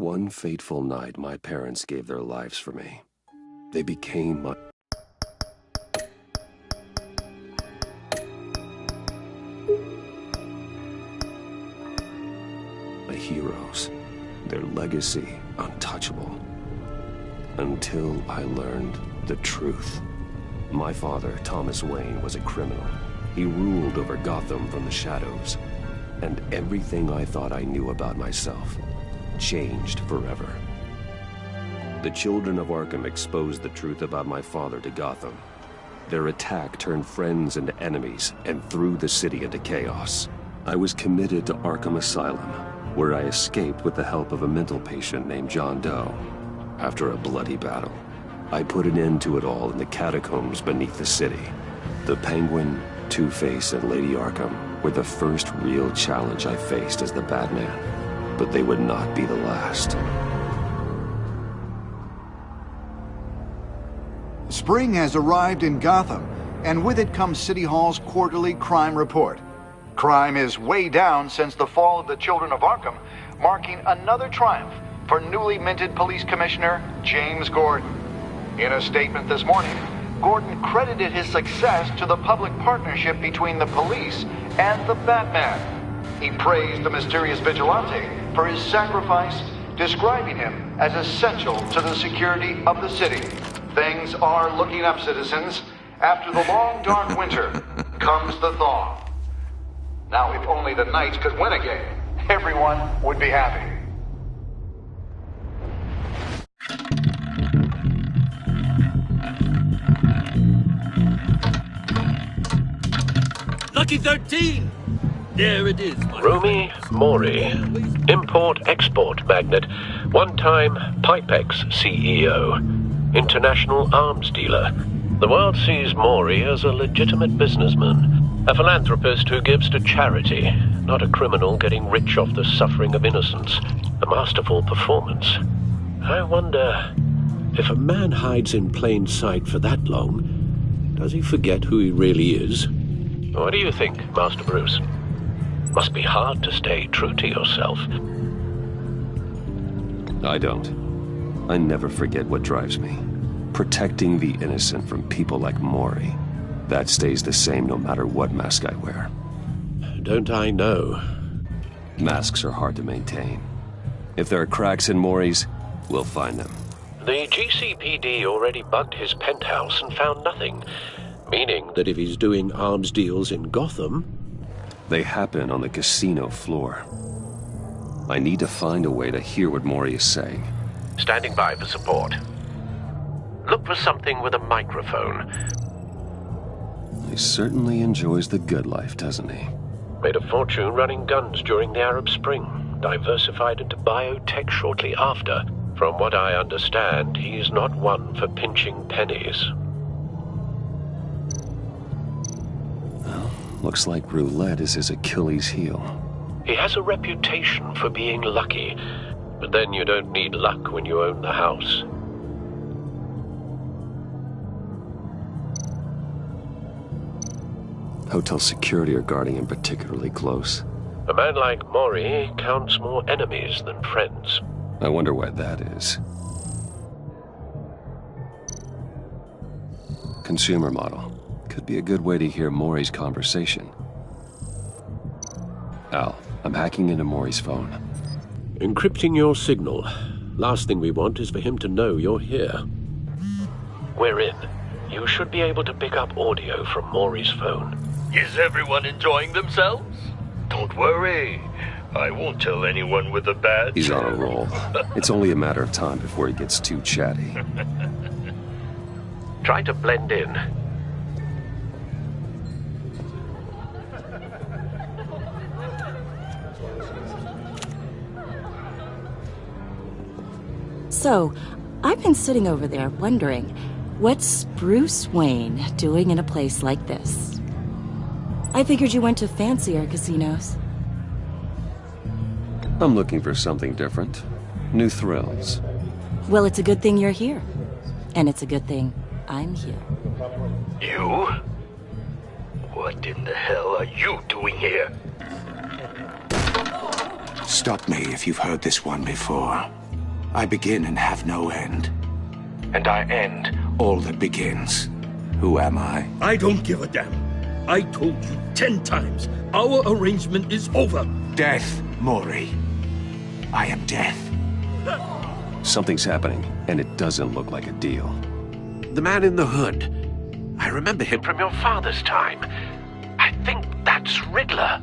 One fateful night, my parents gave their lives for me. They became my heroes. Their legacy untouchable. Until I learned the truth. My father, Thomas Wayne, was a criminal. He ruled over Gotham from the shadows. And everything I thought I knew about myself changed forever. The children of Arkham exposed the truth about my father to Gotham. Their attack turned friends into enemies and threw the city into chaos. I was committed to Arkham Asylum, where I escaped with the help of a mental patient named John Doe. After a bloody battle, I put an end to it all in the catacombs beneath the city. The Penguin, Two-Face, and Lady Arkham were the first real challenge I faced as the Batman, but they would not be the last. Spring has arrived in Gotham, and with it comes City Hall's quarterly crime report. Crime is way down since the fall of the Children of Arkham, marking another triumph for newly minted Police Commissioner James Gordon. In a statement this morning, Gordon credited his success to the public partnership between the police and the Batman. He praised the mysterious vigilante for his sacrifice, describing him as essential to the security of the city. Things are looking up, citizens. After the long, dark winter comes the thaw. Now, if only the Knights could win again, everyone would be happy. Lucky 13! There it is. Rumi Mori, import-export magnate, one-time Pipex CEO, international arms dealer. The world sees Mori as a legitimate businessman, a philanthropist who gives to charity, not a criminal getting rich off the suffering of innocence. A masterful performance. I wonder, if a man hides in plain sight for that long, does he forget who he really is? What do you think, Master Bruce? Must be hard to stay true to yourself. I don't. I never forget what drives me. Protecting the innocent from people like Mori. That stays the same no matter what mask I wear. Don't I know? Masks are hard to maintain. If there are cracks in Mori's, we'll find them. The GCPD already bugged his penthouse and found nothing. Meaning that if he's doing arms deals in Gotham... They happen on the casino floor. I need to find a way to hear what Mori is saying. Standing by for support. Look for something with a microphone. He certainly enjoys the good life, doesn't he? Made a fortune running guns during the Arab Spring. Diversified into biotech shortly after. From what I understand, he's not one for pinching pennies. Well, looks like roulette is his Achilles heel. He has a reputation for being lucky, but then you don't need luck when you own the house. Hotel security are guarding him particularly close. A man like Mori counts more enemies than friends. I wonder why that is. Consumer model. Could be a good way to hear Mori's conversation. Al, I'm hacking into Mori's phone. Encrypting your signal. Last thing we want is for him to know you're here. We're in. You should be able to pick up audio from Mori's phone. Is everyone enjoying themselves? Don't worry. I won't tell anyone with a badge. He's on a roll. It's only a matter of time before he gets too chatty. Try to blend in. So, I've been sitting over there wondering, what's Bruce Wayne doing in a place like this? I figured you went to fancier casinos. I'm looking for something different. New thrills. Well, it's a good thing you're here. And it's a good thing I'm here. You? What in the hell are you doing here? Stop me if you've heard this one before. I begin and have no end. And I end all that begins. Who am I? I don't give a damn. I told you 10 times. Our arrangement is over. Death, Mori. I am death. Something's happening, and it doesn't look like a deal. The man in the hood. I remember him from your father's time. I think that's Riddler.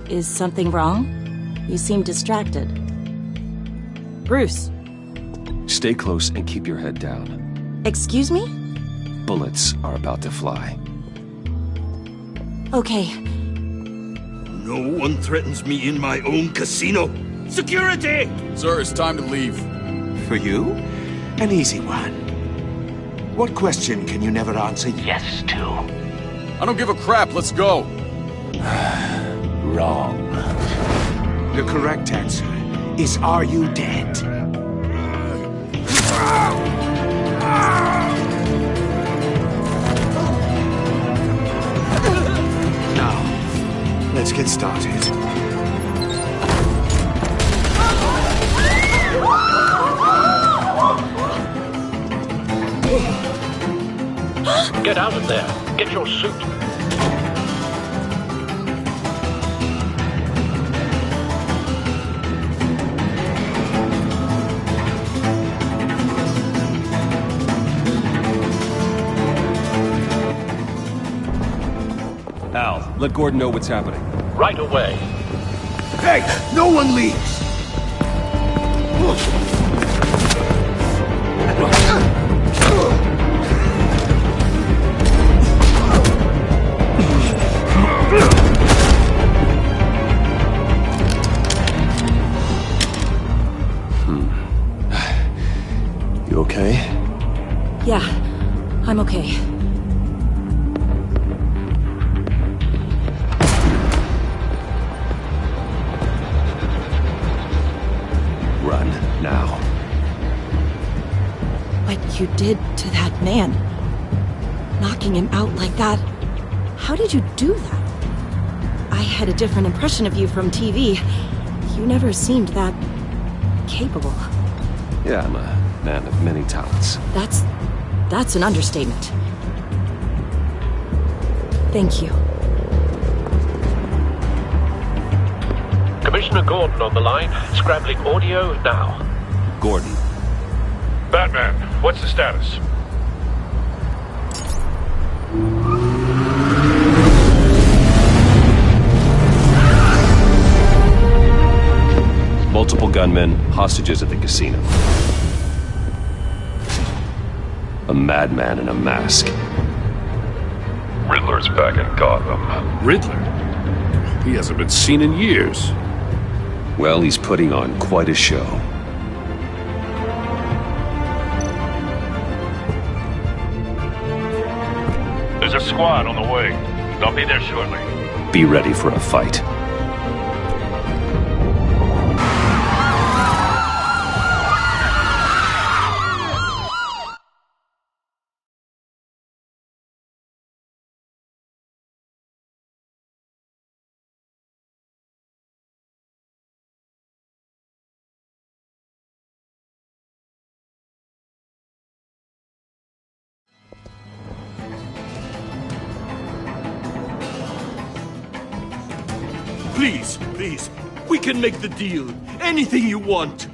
Is something wrong? You seem distracted. Bruce. Stay close and keep your head down. Excuse me? Bullets are about to fly. Okay. No one threatens me in my own casino. Security! Sir, it's time to leave. For you? An easy one. What question can you never answer yes to? I don't give a crap, let's go. Wrong. The correct answer is, are you dead? Now, let's get started. Get out of there. Get your suit. Al, let Gordon know what's happening. Right away. Hey, no one leaves! You okay? Yeah, I'm okay. Run, now. What you did to that man. Knocking him out like that. How did you do that? I had a different impression of you from TV. You never seemed that capable. Yeah, I'm a man of many talents. That's an understatement. Thank you. Commissioner Gordon on the line. Scrambling audio now. Gordon. Batman, what's the status? Multiple gunmen, hostages at the casino. A madman in a mask. Riddler's back in Gotham. Riddler? He hasn't been seen in years. Well, he's putting on quite a show. There's a squad on the way. They'll be there shortly. Be ready for a fight. Please, we can make the deal. Anything you want.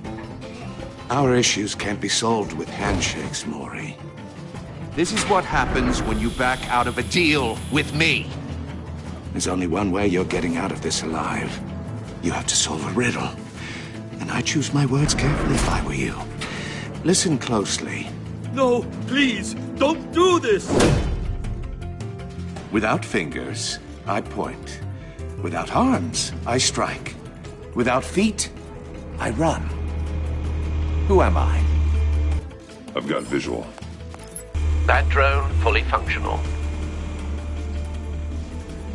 Our issues can't be solved with handshakes, Mori. This is what happens when you back out of a deal with me. There's only one way you're getting out of this alive. You have to solve a riddle. And I choose my words carefully if I were you. Listen closely. No, please, don't do this! Without fingers, I point. Without arms, I strike. Without feet, I run. Who am I? I've got visual. That drone fully functional.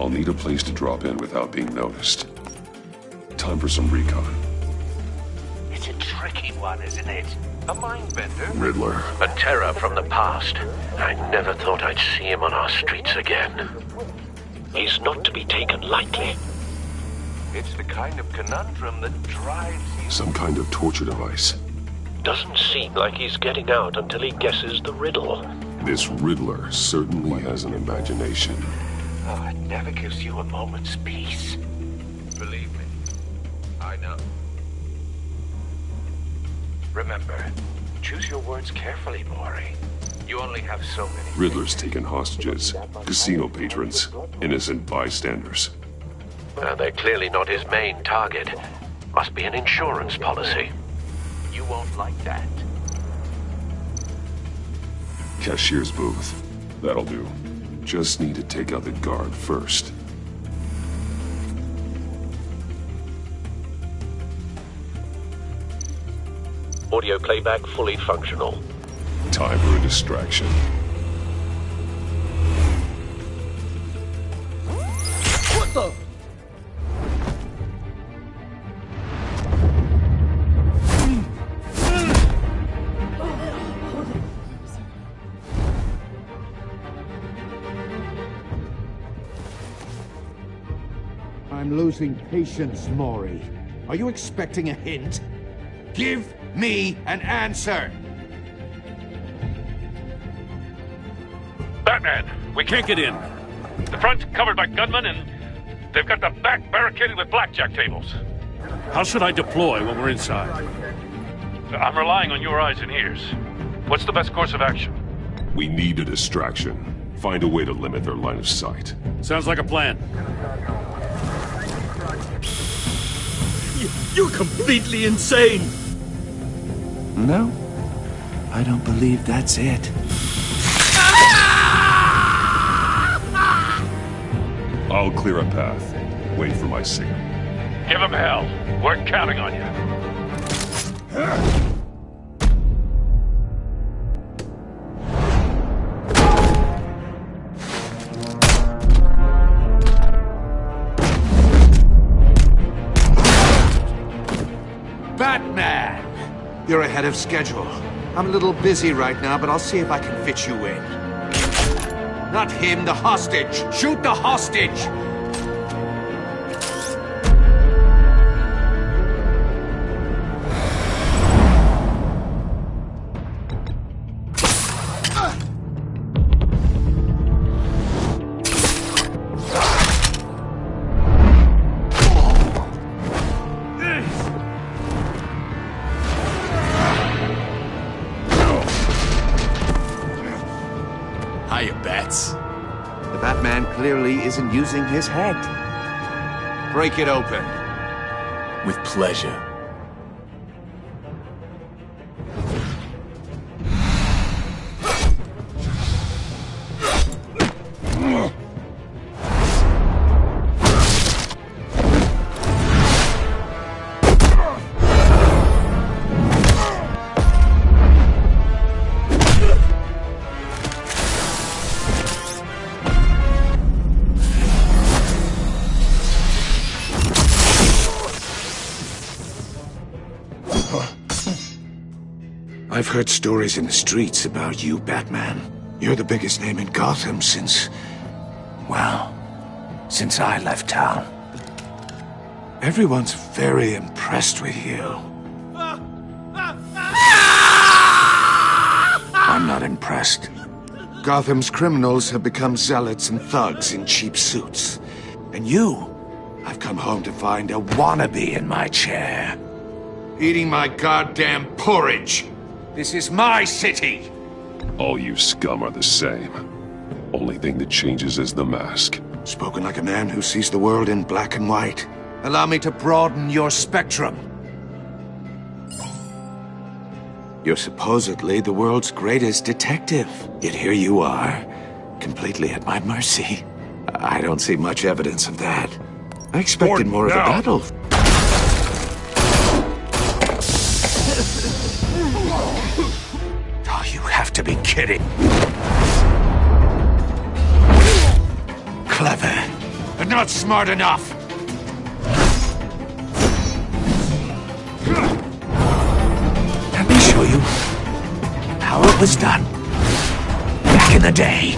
I'll need a place to drop in without being noticed. Time for some recon. It's a tricky one, isn't it? A mind bender. Riddler. A terror from the past. I never thought I'd see him on our streets again. He's not to be taken lightly. It's the kind of conundrum that drives you. Some kind of torture device. Doesn't seem like he's getting out until he guesses the riddle. This Riddler certainly has an imagination. Oh, it never gives you a moment's peace. Believe me, I know. Remember, choose your words carefully, Maury. You only have so many. Riddler's taken hostages, casino patrons, innocent bystanders. They're clearly not his main target. Must be an insurance policy. You won't like that. Cashier's booth. That'll do. Just need to take out the guard first. Audio playback fully functional. Time for a distraction. What the? I'm losing patience, Maury. Are you expecting a hint? Give me an answer! Batman, we can't get in. The front's covered by gunmen, and they've got the back barricaded with blackjack tables. How should I deploy when we're inside? I'm relying on your eyes and ears. What's the best course of action? We need a distraction. Find a way to limit their line of sight. Sounds like a plan. You're completely insane! No, I don't believe that's it. I'll clear a path. Wait for my signal. Give him hell. We're counting on you. Batman! You're ahead of schedule. I'm a little busy right now, but I'll see if I can fit you in. Not him, the hostage! Shoot the hostage! Hiya, Bats. The Batman clearly isn't using his head. Break it open. With pleasure. I've heard stories in the streets about you, Batman. You're the biggest name in Gotham since... well, since I left town. Everyone's very impressed with you. I'm not impressed. Gotham's criminals have become zealots and thugs in cheap suits. And you, I've come home to find a wannabe in my chair. Eating my goddamn porridge. This is my city! All you scum are the same. Only thing that changes is the mask. Spoken like a man who sees the world in black and white. Allow me to broaden your spectrum. You're supposedly the world's greatest detective. Yet here you are, completely at my mercy. I don't see much evidence of that. I expected more of a battle. Oh, you have to be kidding. Clever, but not smart enough. Let me show you how it was done back in the day.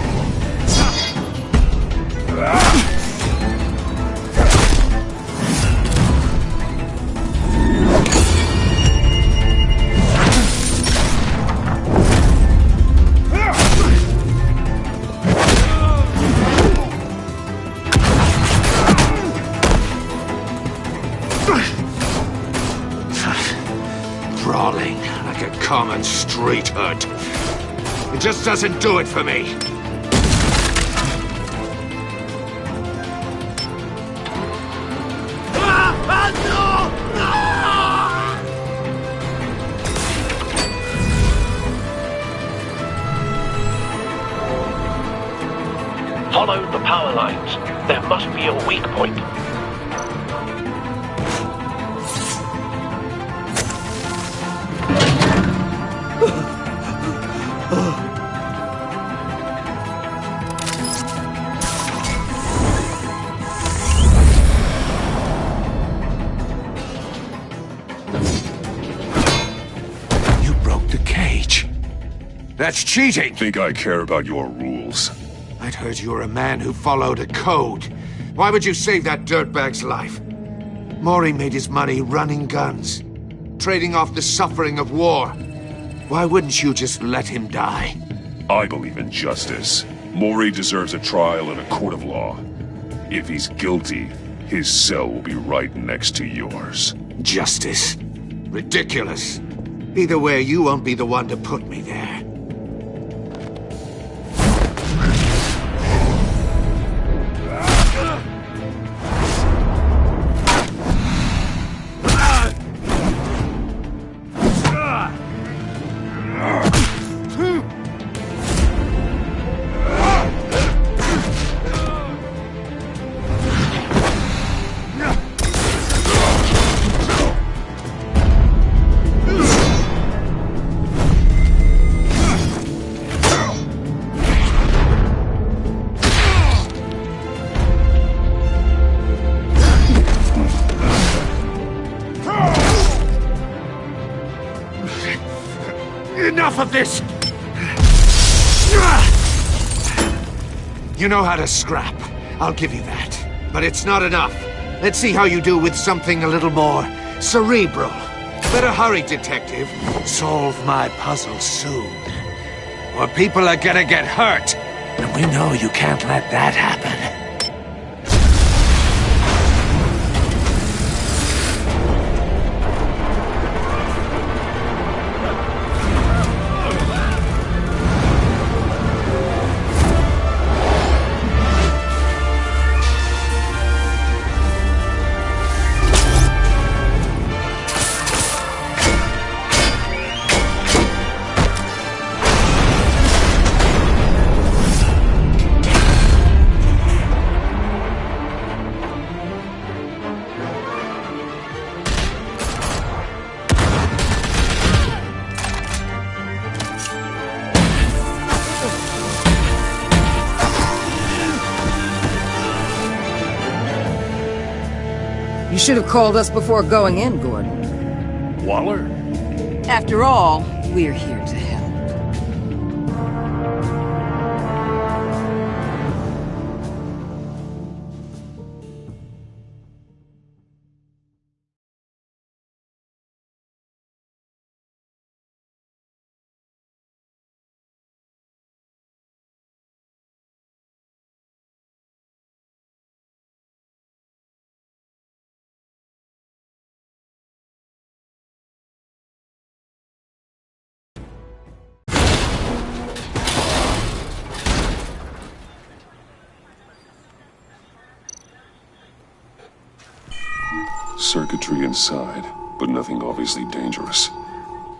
Brawling like a common street hood. It just doesn't do it for me. Follow the power lines. There must be a weak point. You broke the cage. That's cheating! Think I care about your rules? I'd heard you were a man who followed a code. Why would you save that dirtbag's life? Maury made his money running guns, trading off the suffering of war. Why wouldn't you just let him die? I believe in justice. Maury deserves a trial in a court of law. If he's guilty, his cell will be right next to yours. Justice? Ridiculous. Either way, you won't be the one to put me there. Enough of this! You know how to scrap. I'll give you that. But it's not enough. Let's see how you do with something a little more cerebral. Better hurry, detective. Solve my puzzle soon. Or people are gonna get hurt. And we know you can't let that happen. You should have called us before going in, Gordon. Waller? After all, we're here to help. Circuitry inside, but nothing obviously dangerous.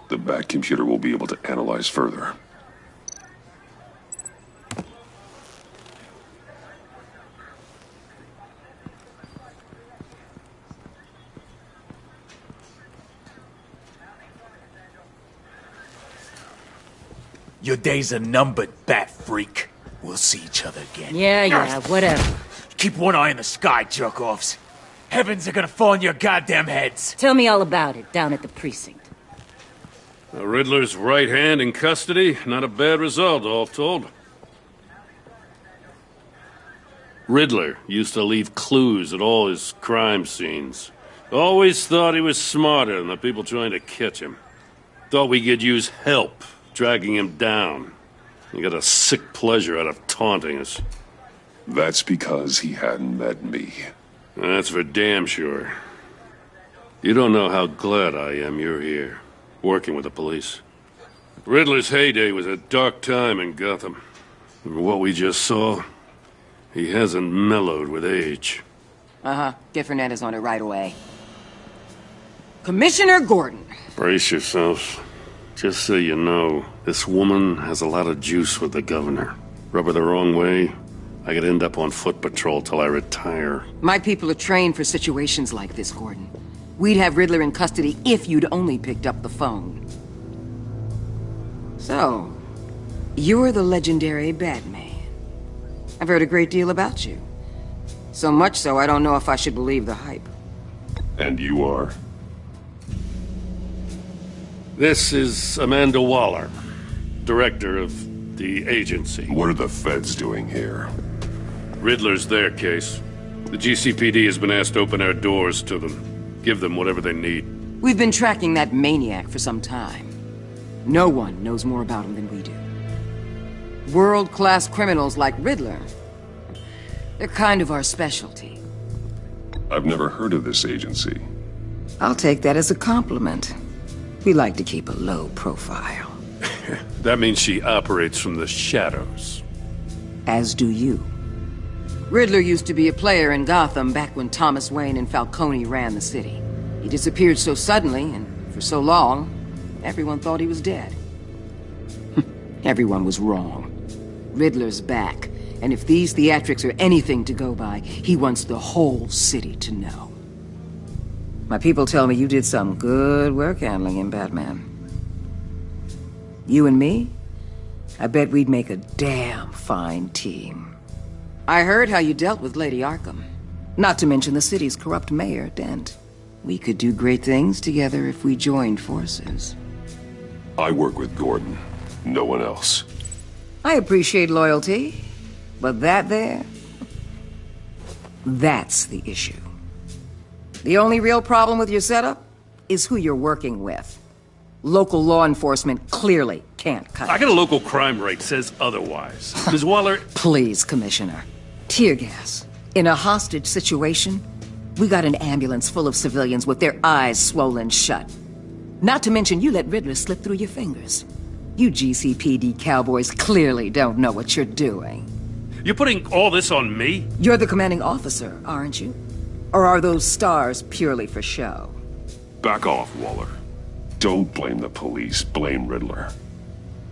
The back computer will be able to analyze further. Your days are numbered, bat freak. We'll see each other again. Yeah, whatever. Keep one eye in the sky, jerk-offs. Heavens are gonna fall on your goddamn heads. Tell me all about it down at the precinct. The Riddler's right hand in custody. Not a bad result, all told. Riddler used to leave clues at all his crime scenes. Always thought he was smarter than the people trying to catch him. Thought we could use help dragging him down. He got a sick pleasure out of taunting us. That's because he hadn't met me. That's for damn sure. You don't know how glad I am you're here, working with the police. Riddler's heyday was a dark time in Gotham. And what we just saw, he hasn't mellowed with age. Uh-huh. Get Fernandez on it right away. Commissioner Gordon. Brace yourselves. Just so you know, this woman has a lot of juice with the governor. Rub her the wrong way, I could end up on foot patrol till I retire. My people are trained for situations like this, Gordon. We'd have Riddler in custody if you'd only picked up the phone. So, you're the legendary Batman. I've heard a great deal about you. So much so, I don't know if I should believe the hype. And you are? This is Amanda Waller, director of the agency. What are the feds doing here? Riddler's their case. The GCPD has been asked to open our doors to them. Give them whatever they need. We've been tracking that maniac for some time. No one knows more about him than we do. World-class criminals like Riddler. They're kind of our specialty. I've never heard of this agency. I'll take that as a compliment. We like to keep a low profile. That means she operates from the shadows. As do you. Riddler used to be a player in Gotham back when Thomas Wayne and Falcone ran the city. He disappeared so suddenly and for so long, everyone thought he was dead. Everyone was wrong. Riddler's back, and if these theatrics are anything to go by, he wants the whole city to know. My people tell me you did some good work handling him, Batman. You and me? I bet we'd make a damn fine team. I heard how you dealt with Lady Arkham. Not to mention the city's corrupt mayor, Dent. We could do great things together if we joined forces. I work with Gordon. No one else. I appreciate loyalty, but that there... that's the issue. The only real problem with your setup is who you're working with. Local law enforcement clearly can't cut it. I got a local crime rate says otherwise. Ms. Waller... Please, Commissioner. Tear gas. In a hostage situation, we got an ambulance full of civilians with their eyes swollen shut. Not to mention you let Riddler slip through your fingers. You GCPD cowboys clearly don't know what you're doing. You're putting all this on me? You're the commanding officer, aren't you? Or are those stars purely for show? Back off, Waller. Don't blame the police, blame Riddler.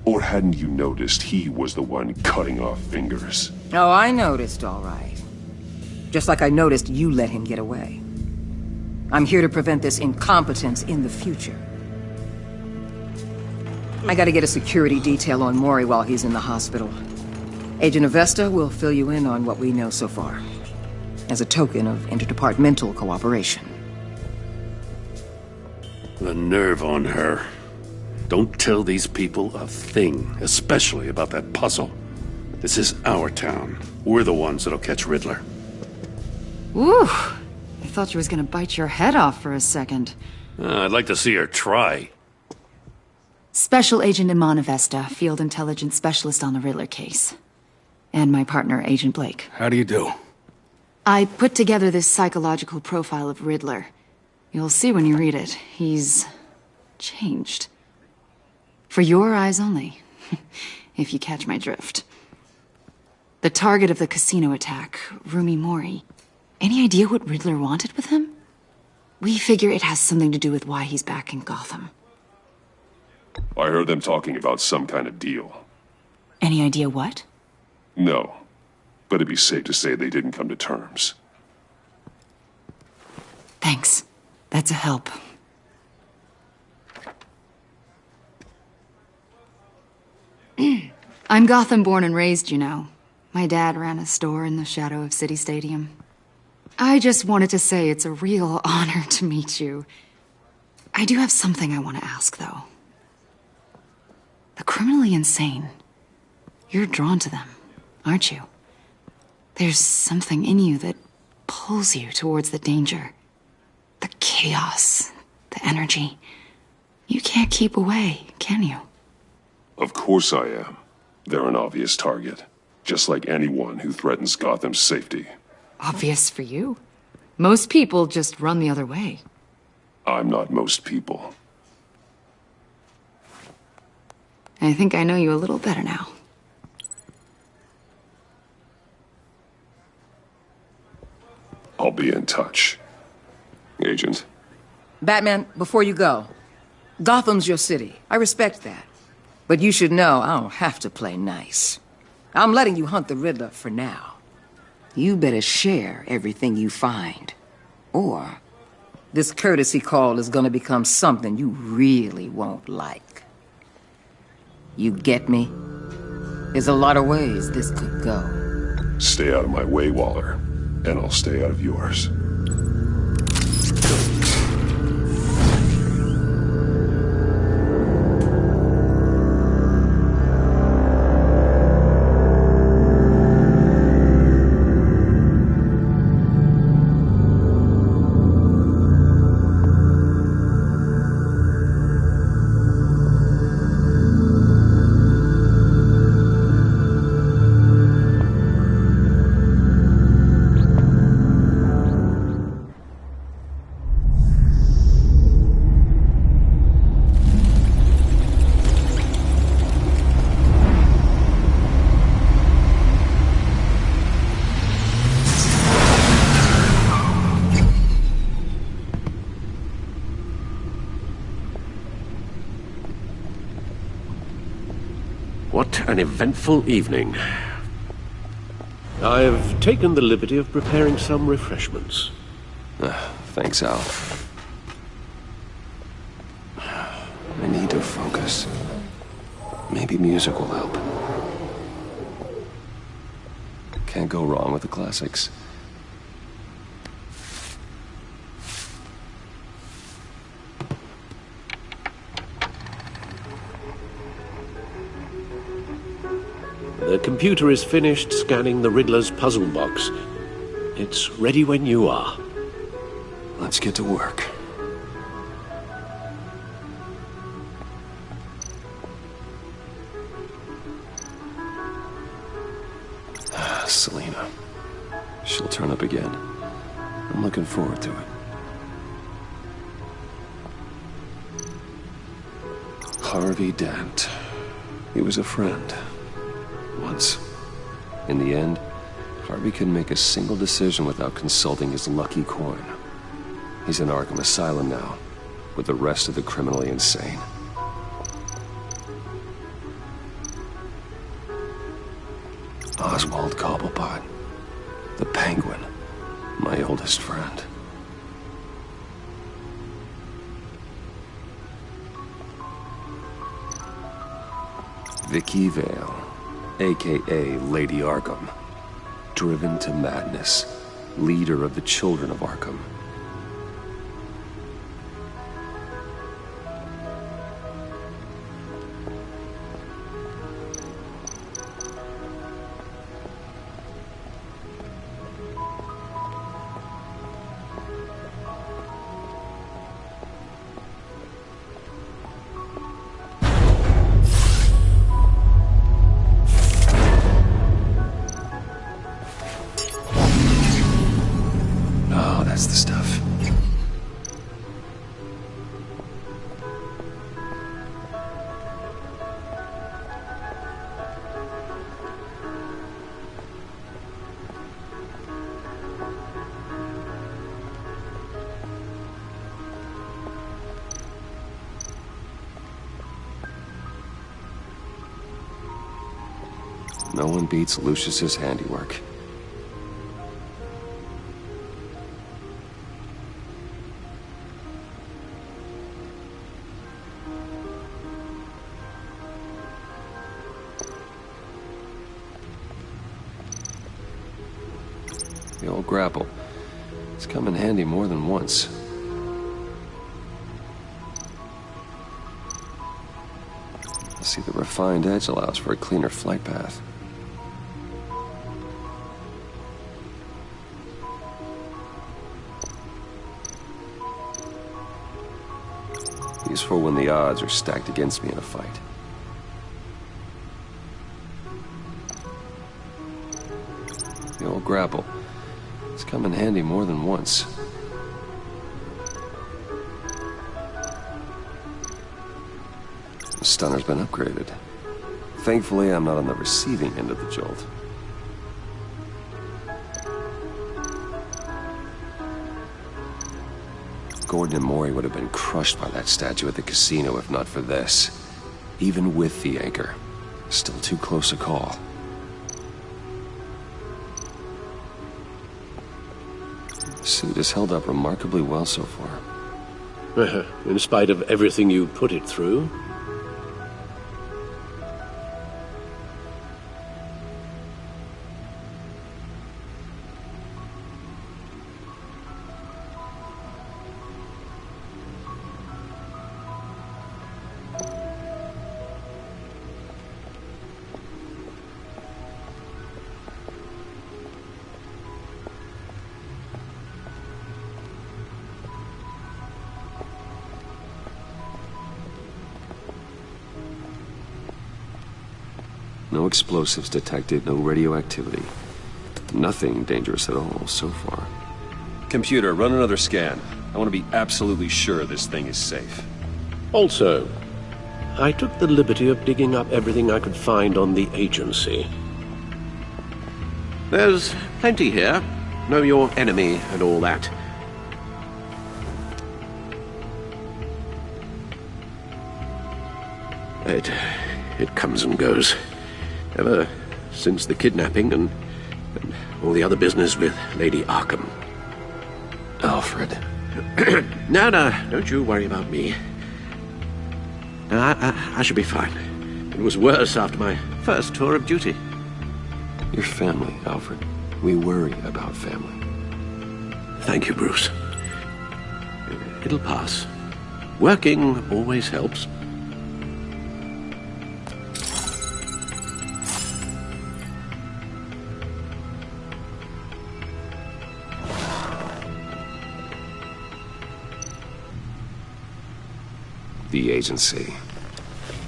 Or hadn't you noticed he was the one cutting off fingers? Oh, I noticed, all right. Just like I noticed you let him get away. I'm here to prevent this incompetence in the future. I gotta get a security detail on Mori while he's in the hospital. Agent Avesta will fill you in on what we know so far, as a token of interdepartmental cooperation. The nerve on her. Don't tell these people a thing, especially about that puzzle. This is our town. We're the ones that'll catch Riddler. Ooh, I thought you was gonna bite your head off for a second. I'd like to see her try. Special Agent Iman Avesta, Field Intelligence Specialist on the Riddler case. And my partner, Agent Blake. How do you do? I put together this psychological profile of Riddler. You'll see when you read it. He's... changed. For your eyes only, if you catch my drift. The target of the casino attack, Rumi Mori. Any idea what Riddler wanted with him? We figure it has something to do with why he's back in Gotham. I heard them talking about some kind of deal. Any idea what? No, but it'd be safe to say they didn't come to terms. Thanks. That's a help. I'm Gotham born and raised, you know. My dad ran a store in the shadow of City Stadium. I just wanted to say it's a real honor to meet you. I do have something I want to ask, though. The criminally insane. You're drawn to them, aren't you? There's something in you that pulls you towards the danger. The chaos, the energy. You can't keep away, can you? Of course I am. They're an obvious target, just like anyone who threatens Gotham's safety. Obvious for you. Most people just run the other way. I'm not most people. I think I know you a little better now. I'll be in touch. Agent. Batman, before you go, Gotham's your city. I respect that. But you should know I don't have to play nice. I'm letting you hunt the Riddler for now. You better share everything you find. Or this courtesy call is gonna become something you really won't like. You get me? There's a lot of ways this could go. Stay out of my way, Waller. And I'll stay out of yours. What an eventful evening. I've taken the liberty of preparing some refreshments. Thanks, Al. I need to focus. Maybe music will help. Can't go wrong with the classics. The computer is finished scanning the Riddler's puzzle box. It's ready when you are. Let's get to work. Selina. She'll turn up again. I'm looking forward to it. Harvey Dent. He was a friend. Once. In the end, Harvey couldn't make a single decision without consulting his lucky coin. He's in Arkham Asylum now, with the rest of the criminally insane. Oswald Cobblepot, the Penguin, my oldest friend. Vicky Vale, a.k.a. Lady Arkham, driven to madness, leader of the Children of Arkham. That's the stuff. No one beats Lucius's handiwork. The old grapple. It's come in handy more than once. I see the refined edge allows for a cleaner flight path. Useful when the odds are stacked against me in a fight. The old grapple. It's come in handy more than once. Stunner's been upgraded. Thankfully, I'm not on the receiving end of the jolt. Gordon and Maury would have been crushed by that statue at the casino if not for this. Even with the anchor. Still too close a call. Suit has held up remarkably well so far. In spite of everything you put it through? No explosives detected, no radioactivity. Nothing dangerous at all so far. Computer, run another scan. I want to be absolutely sure this thing is safe. Also, I took the liberty of digging up everything I could find on the agency. There's plenty here. Know your enemy and all that. It comes and goes. Ever since the kidnapping and all the other business with Lady Arkham. Alfred. No, don't you worry about me. No, I should be fine. It was worse after my first tour of duty. Your family, Alfred. We worry about family. Thank you, Bruce. It'll pass. Working always helps. The agency.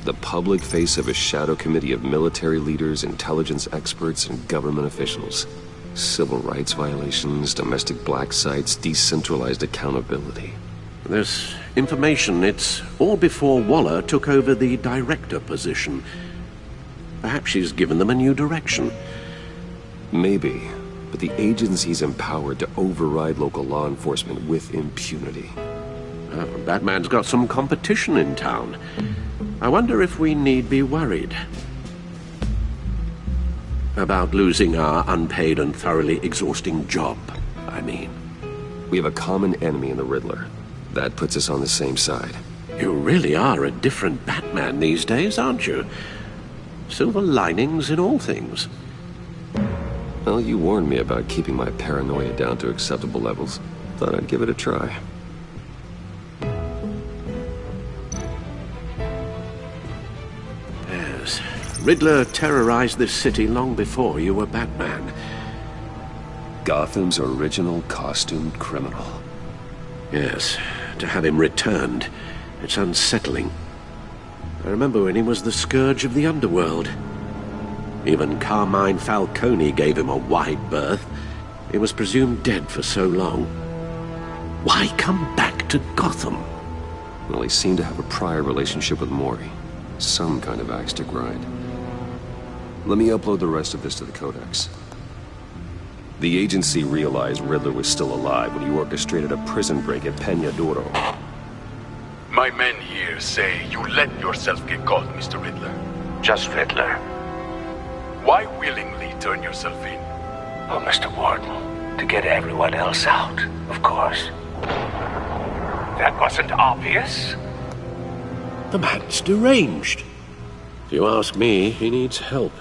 The public face of a shadow committee of military leaders, intelligence experts, and government officials. Civil rights violations, domestic black sites, decentralized accountability. This information, it's all before Waller took over the director position. Perhaps she's given them a new direction. Maybe, but the agency's empowered to override local law enforcement with impunity. Batman's got some competition in town. I wonder if we need be worried about losing our unpaid and thoroughly exhausting job, I mean. We have a common enemy in the Riddler. That puts us on the same side. You really are a different Batman these days, aren't you? Silver linings in all things. Well, you warned me about keeping my paranoia down to acceptable levels. Thought I'd give it a try. Riddler terrorized this city long before you were Batman. Gotham's original costumed criminal. Yes, to have him returned, it's unsettling. I remember when he was the scourge of the underworld. Even Carmine Falcone gave him a wide berth. He was presumed dead for so long. Why come back to Gotham? Well, he seemed to have a prior relationship with Maury. Some kind of axe to grind. Let me upload the rest of this to the Codex. The agency realized Riddler was still alive when he orchestrated a prison break at Peña Duro. My men here say you let yourself get caught, Mr. Riddler. Just Riddler. Why willingly turn yourself in? Oh, Mr. Warden, to get everyone else out, of course. That wasn't obvious? The man's deranged. If you ask me, he needs help.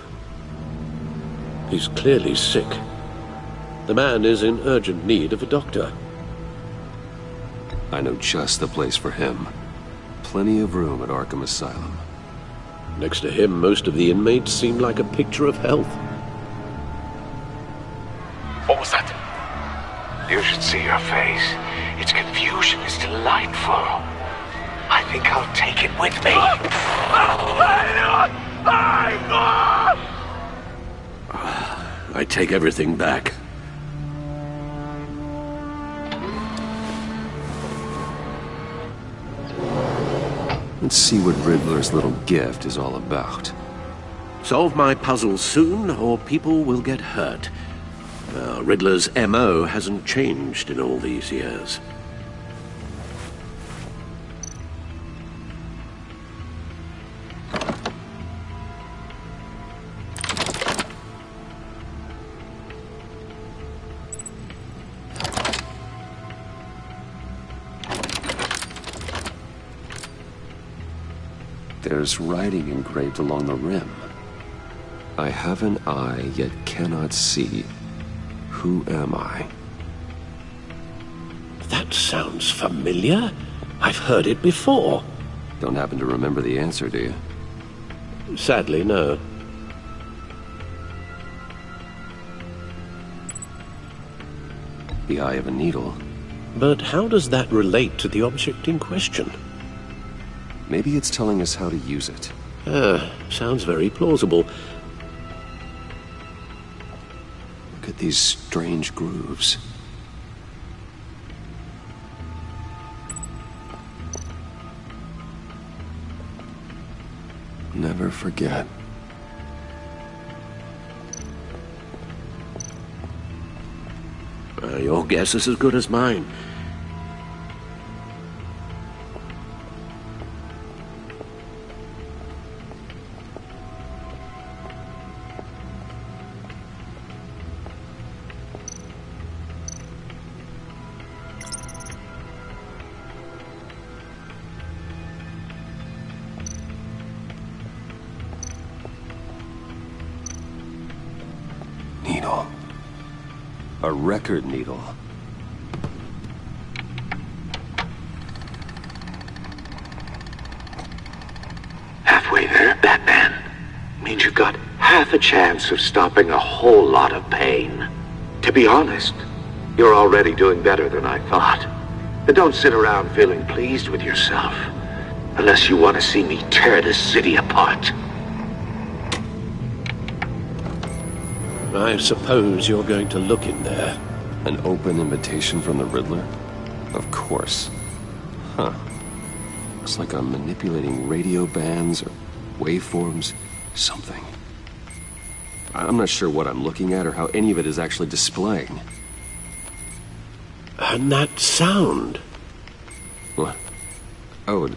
He's clearly sick. The man is in urgent need of a doctor. I know just the place for him. Plenty of room at Arkham Asylum. Next to him, most of the inmates seem like a picture of health. What was that? You should see her face. Its confusion is delightful. I think I'll take it with me. I take everything back. Let's see what Riddler's little gift is all about. Solve my puzzle soon, or people will get hurt. Riddler's MO hasn't changed in all these years. There's writing engraved along the rim. I have an eye, yet cannot see. Who am I? That sounds familiar. I've heard it before. Don't happen to remember the answer, do you? Sadly, no. The eye of a needle. But how does that relate to the object in question? Maybe it's telling us how to use it. Sounds very plausible. Look at these strange grooves. Never forget. Your guess is as good as mine. Needle. A record needle. Halfway there, Batman. Means you've got half a chance of stopping a whole lot of pain. To be honest, you're already doing better than I thought. But don't sit around feeling pleased with yourself. Unless you want to see me tear this city apart. I suppose you're going to look in there. An open invitation from the Riddler? Of course. Huh. Looks like I'm manipulating radio bands or waveforms. Something. I'm not sure what I'm looking at or how any of it is actually displaying. And that sound? What? Oh,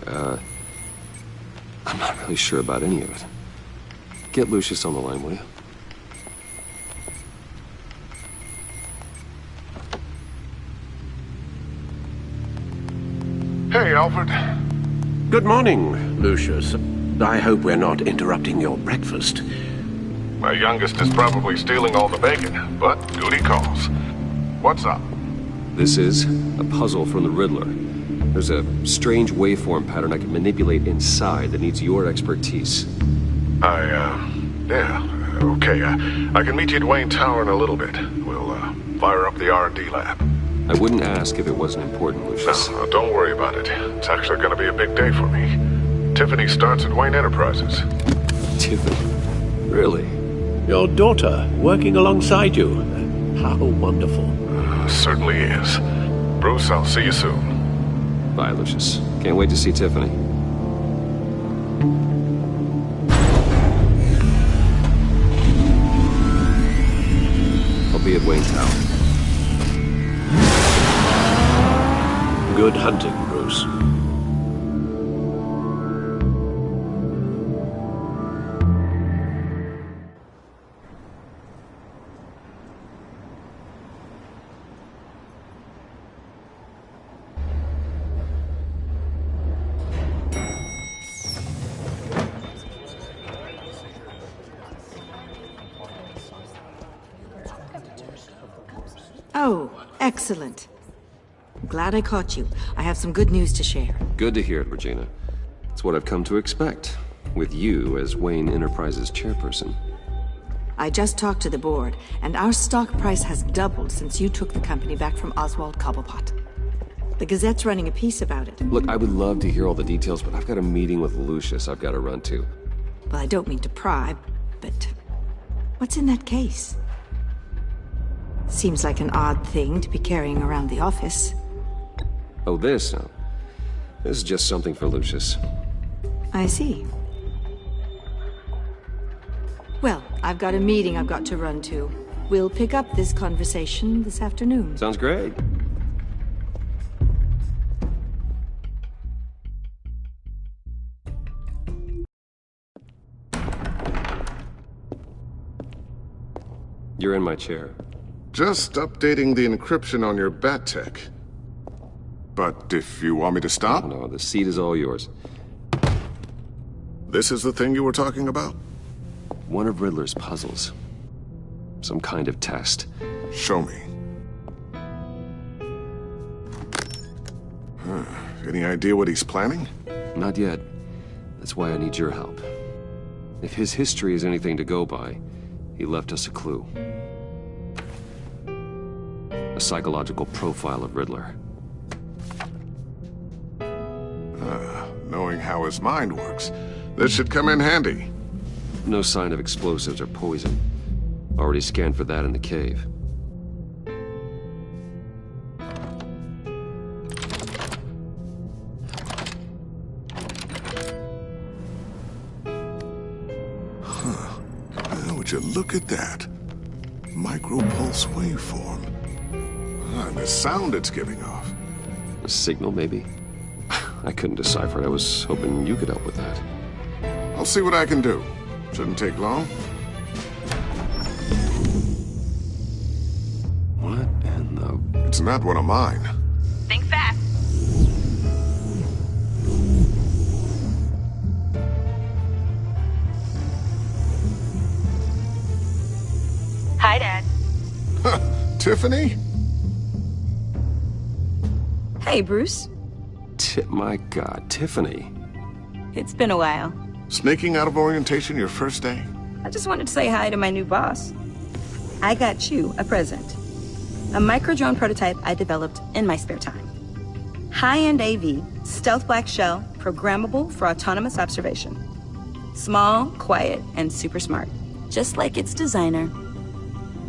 I'm not really sure about any of it. Get Lucius on the line, will you? Hey, Alfred. Good morning, Lucius. I hope we're not interrupting your breakfast. My youngest is probably stealing all the bacon, but duty calls. What's up? This is a puzzle from the Riddler. There's a strange waveform pattern I can manipulate inside that needs your expertise. Yeah, okay. I can meet you at Wayne Tower in a little bit. We'll, fire up the R&D lab. I wouldn't ask if it wasn't important, Lucius. No, don't worry about it. It's actually going to be a big day for me. Tiffany starts at Wayne Enterprises. Tiffany? Really? Your daughter, working alongside you. How wonderful. Certainly is. Bruce, I'll see you soon. Bye, Lucius. Can't wait to see Tiffany. I'll be at Wayne Tower. Good hunting, Bruce. Oh, excellent. I'm glad I caught you. I have some good news to share. Good to hear it, Regina. It's what I've come to expect, with you as Wayne Enterprises chairperson. I just talked to the board, and our stock price has doubled since you took the company back from Oswald Cobblepot. The Gazette's running a piece about it. Look, I would love to hear all the details, but I've got a meeting with Lucius I've got to run to. Well, I don't mean to pry, but what's in that case? Seems like an odd thing to be carrying around the office. Oh, this? No. This is just something for Lucius. I see. Well, I've got a meeting I've got to run to. We'll pick up this conversation this afternoon. Sounds great. You're in my chair. Just updating the encryption on your bat tech. But if you want me to stop? No, the seat is all yours. This is the thing you were talking about? One of Riddler's puzzles. Some kind of test. Show me. Any idea what he's planning? Not yet. That's why I need your help. If his history is anything to go by, he left us a clue. A psychological profile of Riddler. Knowing how his mind works, this should come in handy. No sign of explosives or poison. Already scanned for that in the cave. Would you look at that? Micro-pulse waveform. And the sound it's giving off. A signal, maybe? I couldn't decipher it. I was hoping you could help with that. I'll see what I can do. Shouldn't take long. What in the... It's not one of mine. Think fast. Hi, Dad. Tiffany? Hey, Bruce. My God, Tiffany. It's been a while. Sneaking out of orientation your first day? I just wanted to say hi to my new boss. I got you a present. A micro-drone prototype I developed in my spare time. High-end AV, stealth black shell, programmable for autonomous observation. Small, quiet, and super smart. Just like its designer.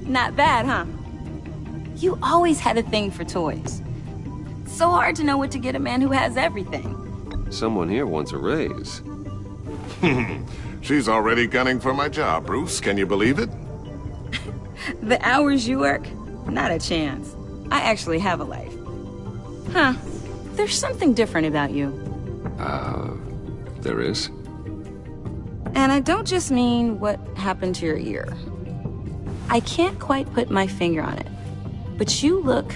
Not bad, huh? You always had a thing for toys. So hard to know what to get a man who has everything. Someone here wants a raise. She's already gunning for my job, Bruce. Can you believe it? The hours you work? Not a chance. I actually have a life. Huh. There's something different about you. There is? And I don't just mean what happened to your ear. I can't quite put my finger on it. But you look...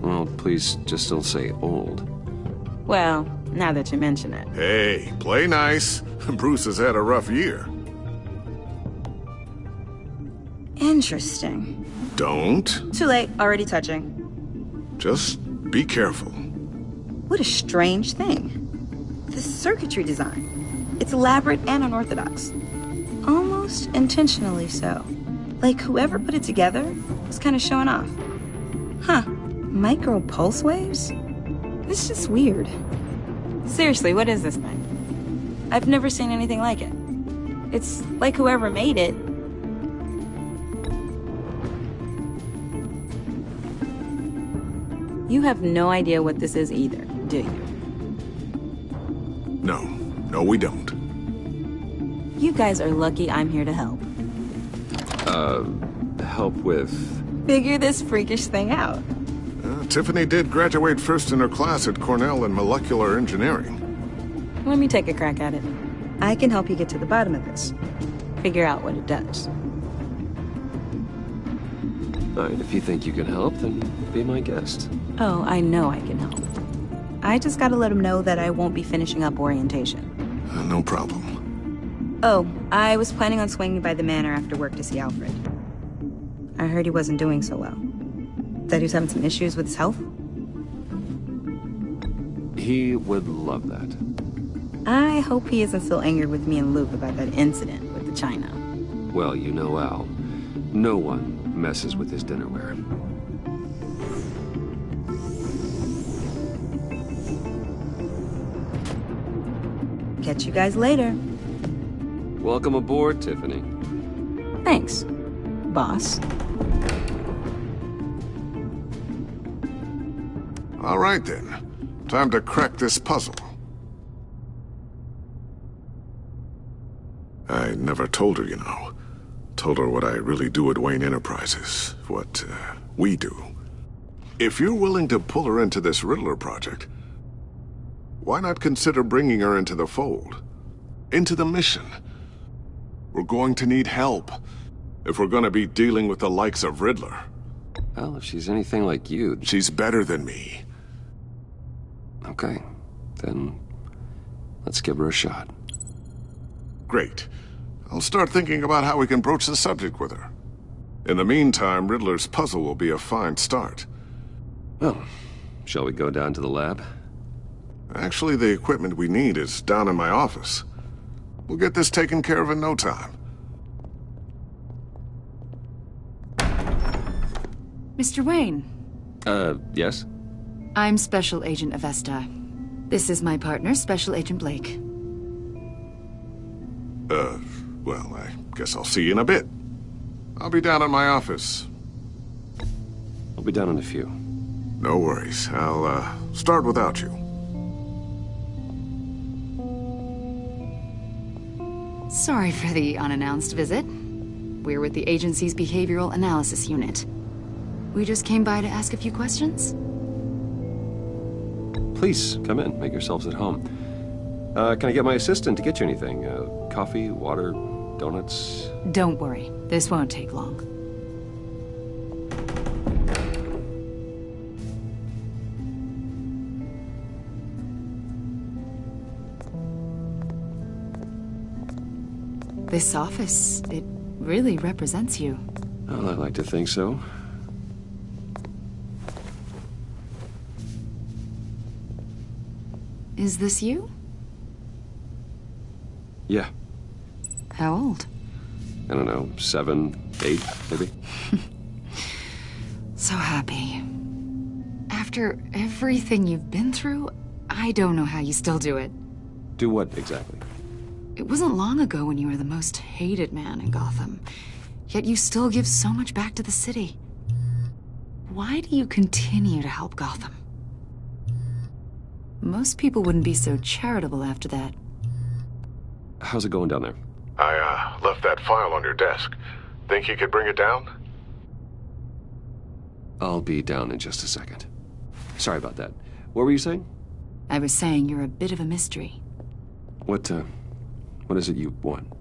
Well, please just don't say old. Well, now that you mention it. Hey, play nice. Bruce has had a rough year. Interesting. Don't. Too late, already touching. Just be careful. What a strange thing. The circuitry design. It's elaborate and unorthodox. Almost intentionally so. Like whoever put it together was kind of showing off. Huh. Micro pulse waves? It's just weird. Seriously, what is this thing? I've never seen anything like it. It's like whoever made it. You have no idea what this is either, do you? No, we don't. You guys are lucky I'm here to help. Help with... Figure this freakish thing out. Tiffany did graduate first in her class at Cornell in molecular engineering. Let me take a crack at it. I can help you get to the bottom of this. Figure out what it does. All right, if you think you can help, then be my guest. Oh, I know I can help. I just gotta let him know that I won't be finishing up orientation. No problem. Oh, I was planning on swinging by the manor after work to see Alfred. I heard he wasn't doing so well. That he was having some issues with his health? He would love that. I hope he isn't still angered with me and Luke about that incident with the china. Well, you know Al. No one messes with his dinnerware. Catch you guys later. Welcome aboard, Tiffany. Thanks, boss. All right, then. Time to crack this puzzle. I never told her, you know. Told her what I really do at Wayne Enterprises. What, we do. If you're willing to pull her into this Riddler project, why not consider bringing her into the fold? Into the mission? We're going to need help if we're going to be dealing with the likes of Riddler. Well, if she's anything like you... She's better than me. Okay, then let's give her a shot. Great. I'll start thinking about how we can broach the subject with her. In the meantime, Riddler's puzzle will be a fine start. Well, shall we go down to the lab? Actually, the equipment we need is down in my office. We'll get this taken care of in no time. Mr. Wayne. Yes? I'm Special Agent Avesta. This is my partner, Special Agent Blake. Well, I guess I'll see you in a bit. I'll be down in my office. I'll be down in a few. No worries. I'll, start without you. Sorry for the unannounced visit. We're with the agency's Behavioral Analysis Unit. We just came by to ask a few questions. Please, come in. Make yourselves at home. Can I get my assistant to get you anything? Coffee, water, donuts? Don't worry. This won't take long. This office, it really represents you. Well, I like to think so. Is this you? Yeah. How old? I don't know, 7, 8, maybe? So happy. After everything you've been through, I don't know how you still do it. Do what, exactly? It wasn't long ago when you were the most hated man in Gotham, yet you still give so much back to the city. Why do you continue to help Gotham? Most people wouldn't be so charitable after that. How's it going down there? I, left that file on your desk. Think you could bring it down? I'll be down in just a second. Sorry about that. What were you saying? I was saying you're a bit of a mystery. What is it you want?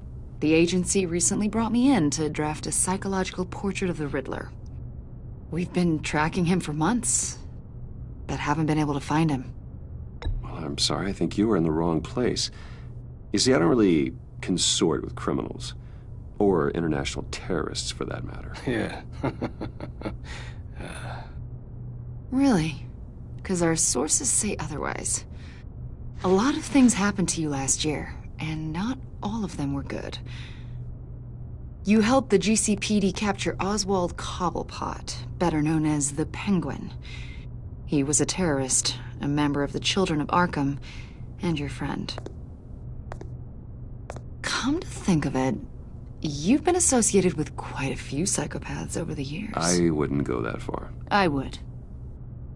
The agency recently brought me in to draft a psychological portrait of the Riddler. We've been tracking him for months, but haven't been able to find him. Well, I'm sorry. I think you were in the wrong place. You see, I don't really consort with criminals. Or international terrorists, for that matter. Yeah. Really? Because our sources say otherwise. A lot of things happened to you last year, and not all of them were good. You helped the GCPD capture Oswald Cobblepot, better known as the Penguin. He was a terrorist, a member of the Children of Arkham, and your friend. Come to think of it, you've been associated with quite a few psychopaths over the years. I wouldn't go that far. I would.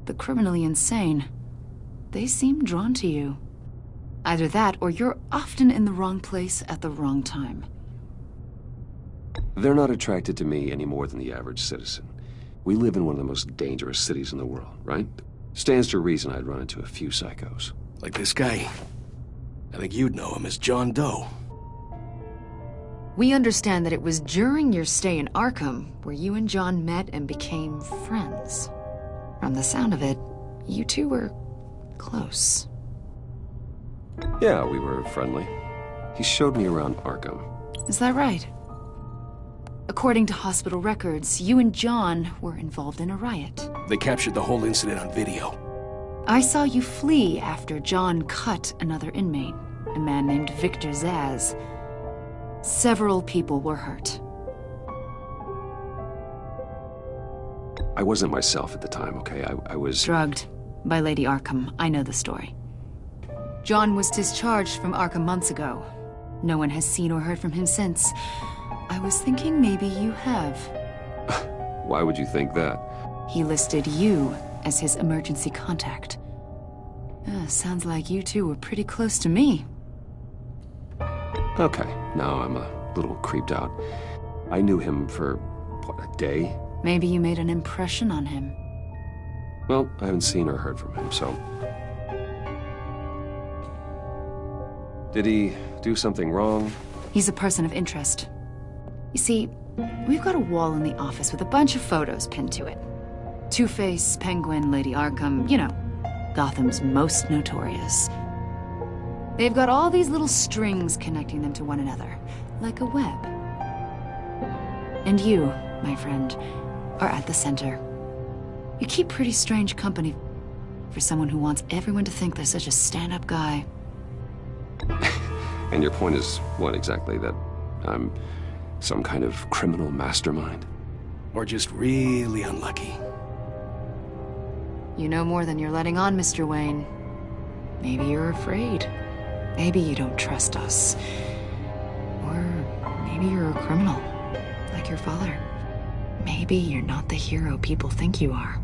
The criminally insane. They seem drawn to you. Either that, or you're often in the wrong place at the wrong time. They're not attracted to me any more than the average citizen. We live in one of the most dangerous cities in the world, right? Stands to reason I'd run into a few psychos. Like this guy. I think you'd know him as John Doe. We understand that it was during your stay in Arkham where you and John met and became friends. From the sound of it, you two were close. Yeah, we were friendly. He showed me around Arkham. Is that right? According to hospital records, you and John were involved in a riot. They captured the whole incident on video. I saw you flee after John cut another inmate, a man named Victor Zaz. Several people were hurt. I wasn't myself at the time, okay? I was... Drugged by Lady Arkham. I know the story. John was discharged from Arkham months ago. No one has seen or heard from him since. I was thinking maybe you have. Why would you think that? He listed you as his emergency contact. Sounds like you two were pretty close to me. Okay, now I'm a little creeped out. I knew him for, what, a day? Maybe you made an impression on him. Well, I haven't seen or heard from him, so... Did he do something wrong? He's a person of interest. You see, we've got a wall in the office with a bunch of photos pinned to it. Two-Face, Penguin, Lady Arkham, you know, Gotham's most notorious. They've got all these little strings connecting them to one another, like a web. And you, my friend, are at the center. You keep pretty strange company for someone who wants everyone to think they're such a stand-up guy. And your point is, what exactly? That I'm some kind of criminal mastermind? Or just really unlucky? You know more than you're letting on, Mr. Wayne. Maybe you're afraid. Maybe you don't trust us. Or maybe you're a criminal, like your father. Maybe you're not the hero people think you are.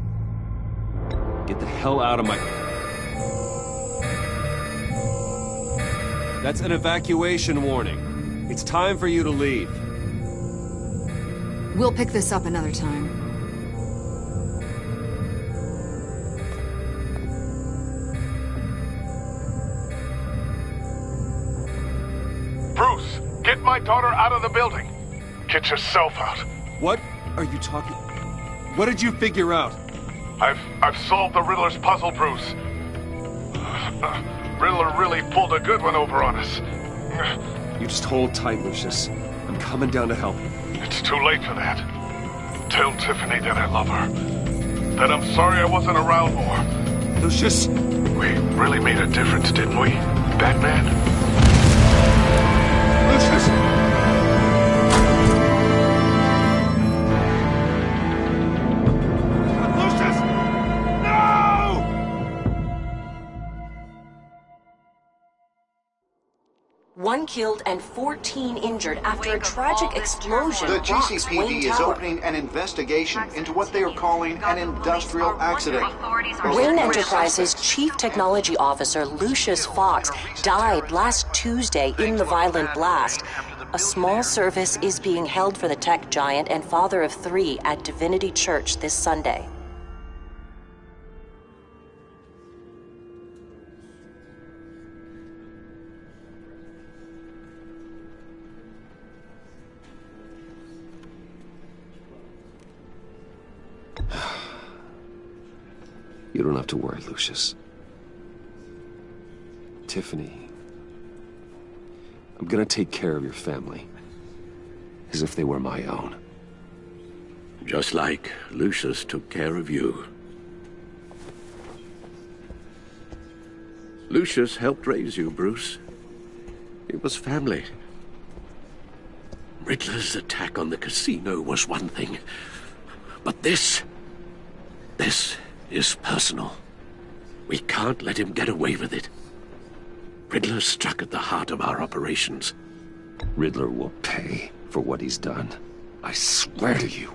Get the hell out of my... That's an evacuation warning. It's time for you to leave. We'll pick this up another time. Bruce, get my daughter out of the building. Get yourself out. What are you talking... What did you figure out? I've solved the Riddler's puzzle, Bruce. Riddler really pulled a good one over on us. You just hold tight, Lucius. I'm coming down to help. It's too late for that. Tell Tiffany that I love her. That I'm sorry I wasn't around more. Lucius! We really made a difference, didn't we, Batman? Lucius! One killed and 14 injured after a tragic explosion. The rocks GCPD Wayne is Tower. opening an investigation into what they are calling an industrial accident. Wayne Enterprises' Chief Technology Officer Lucius Fox died last Tuesday in the violent blast. A small service is being held for the tech giant and father of 3 at Divinity Church this Sunday. You don't have to worry, Lucius. Tiffany, I'm gonna take care of your family. As if they were my own. Just like Lucius took care of you. Lucius helped raise you, Bruce. It was family. Riddler's attack on the casino was one thing. But this is personal. We can't let him get away with it. Riddler struck at the heart of our operations. Riddler will pay for what he's done. I swear to you,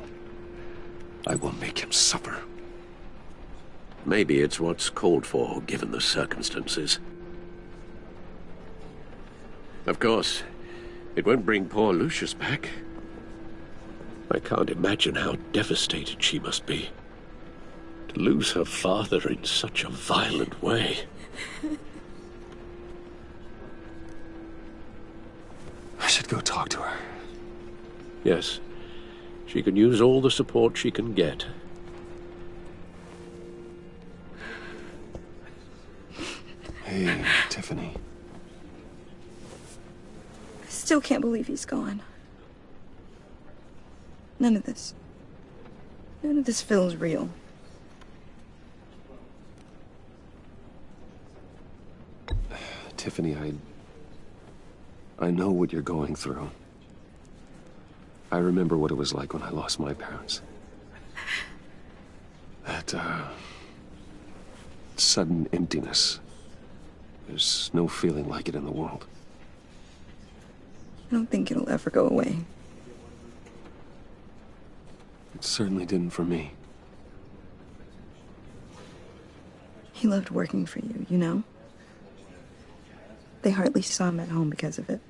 I will make him suffer. Maybe it's what's called for, given the circumstances. Of course, it won't bring poor Lucius back. I can't imagine how devastated she must be. To lose her father in such a violent way. I should go talk to her. Yes, she can use all the support she can get. Hey, Tiffany. I still can't believe he's gone. None of this feels real. Tiffany, I know what you're going through. I remember what it was like when I lost my parents. That, sudden emptiness. There's no feeling like it in the world. I don't think it'll ever go away. It certainly didn't for me. He loved working for you, you know? They hardly saw him at home because of it.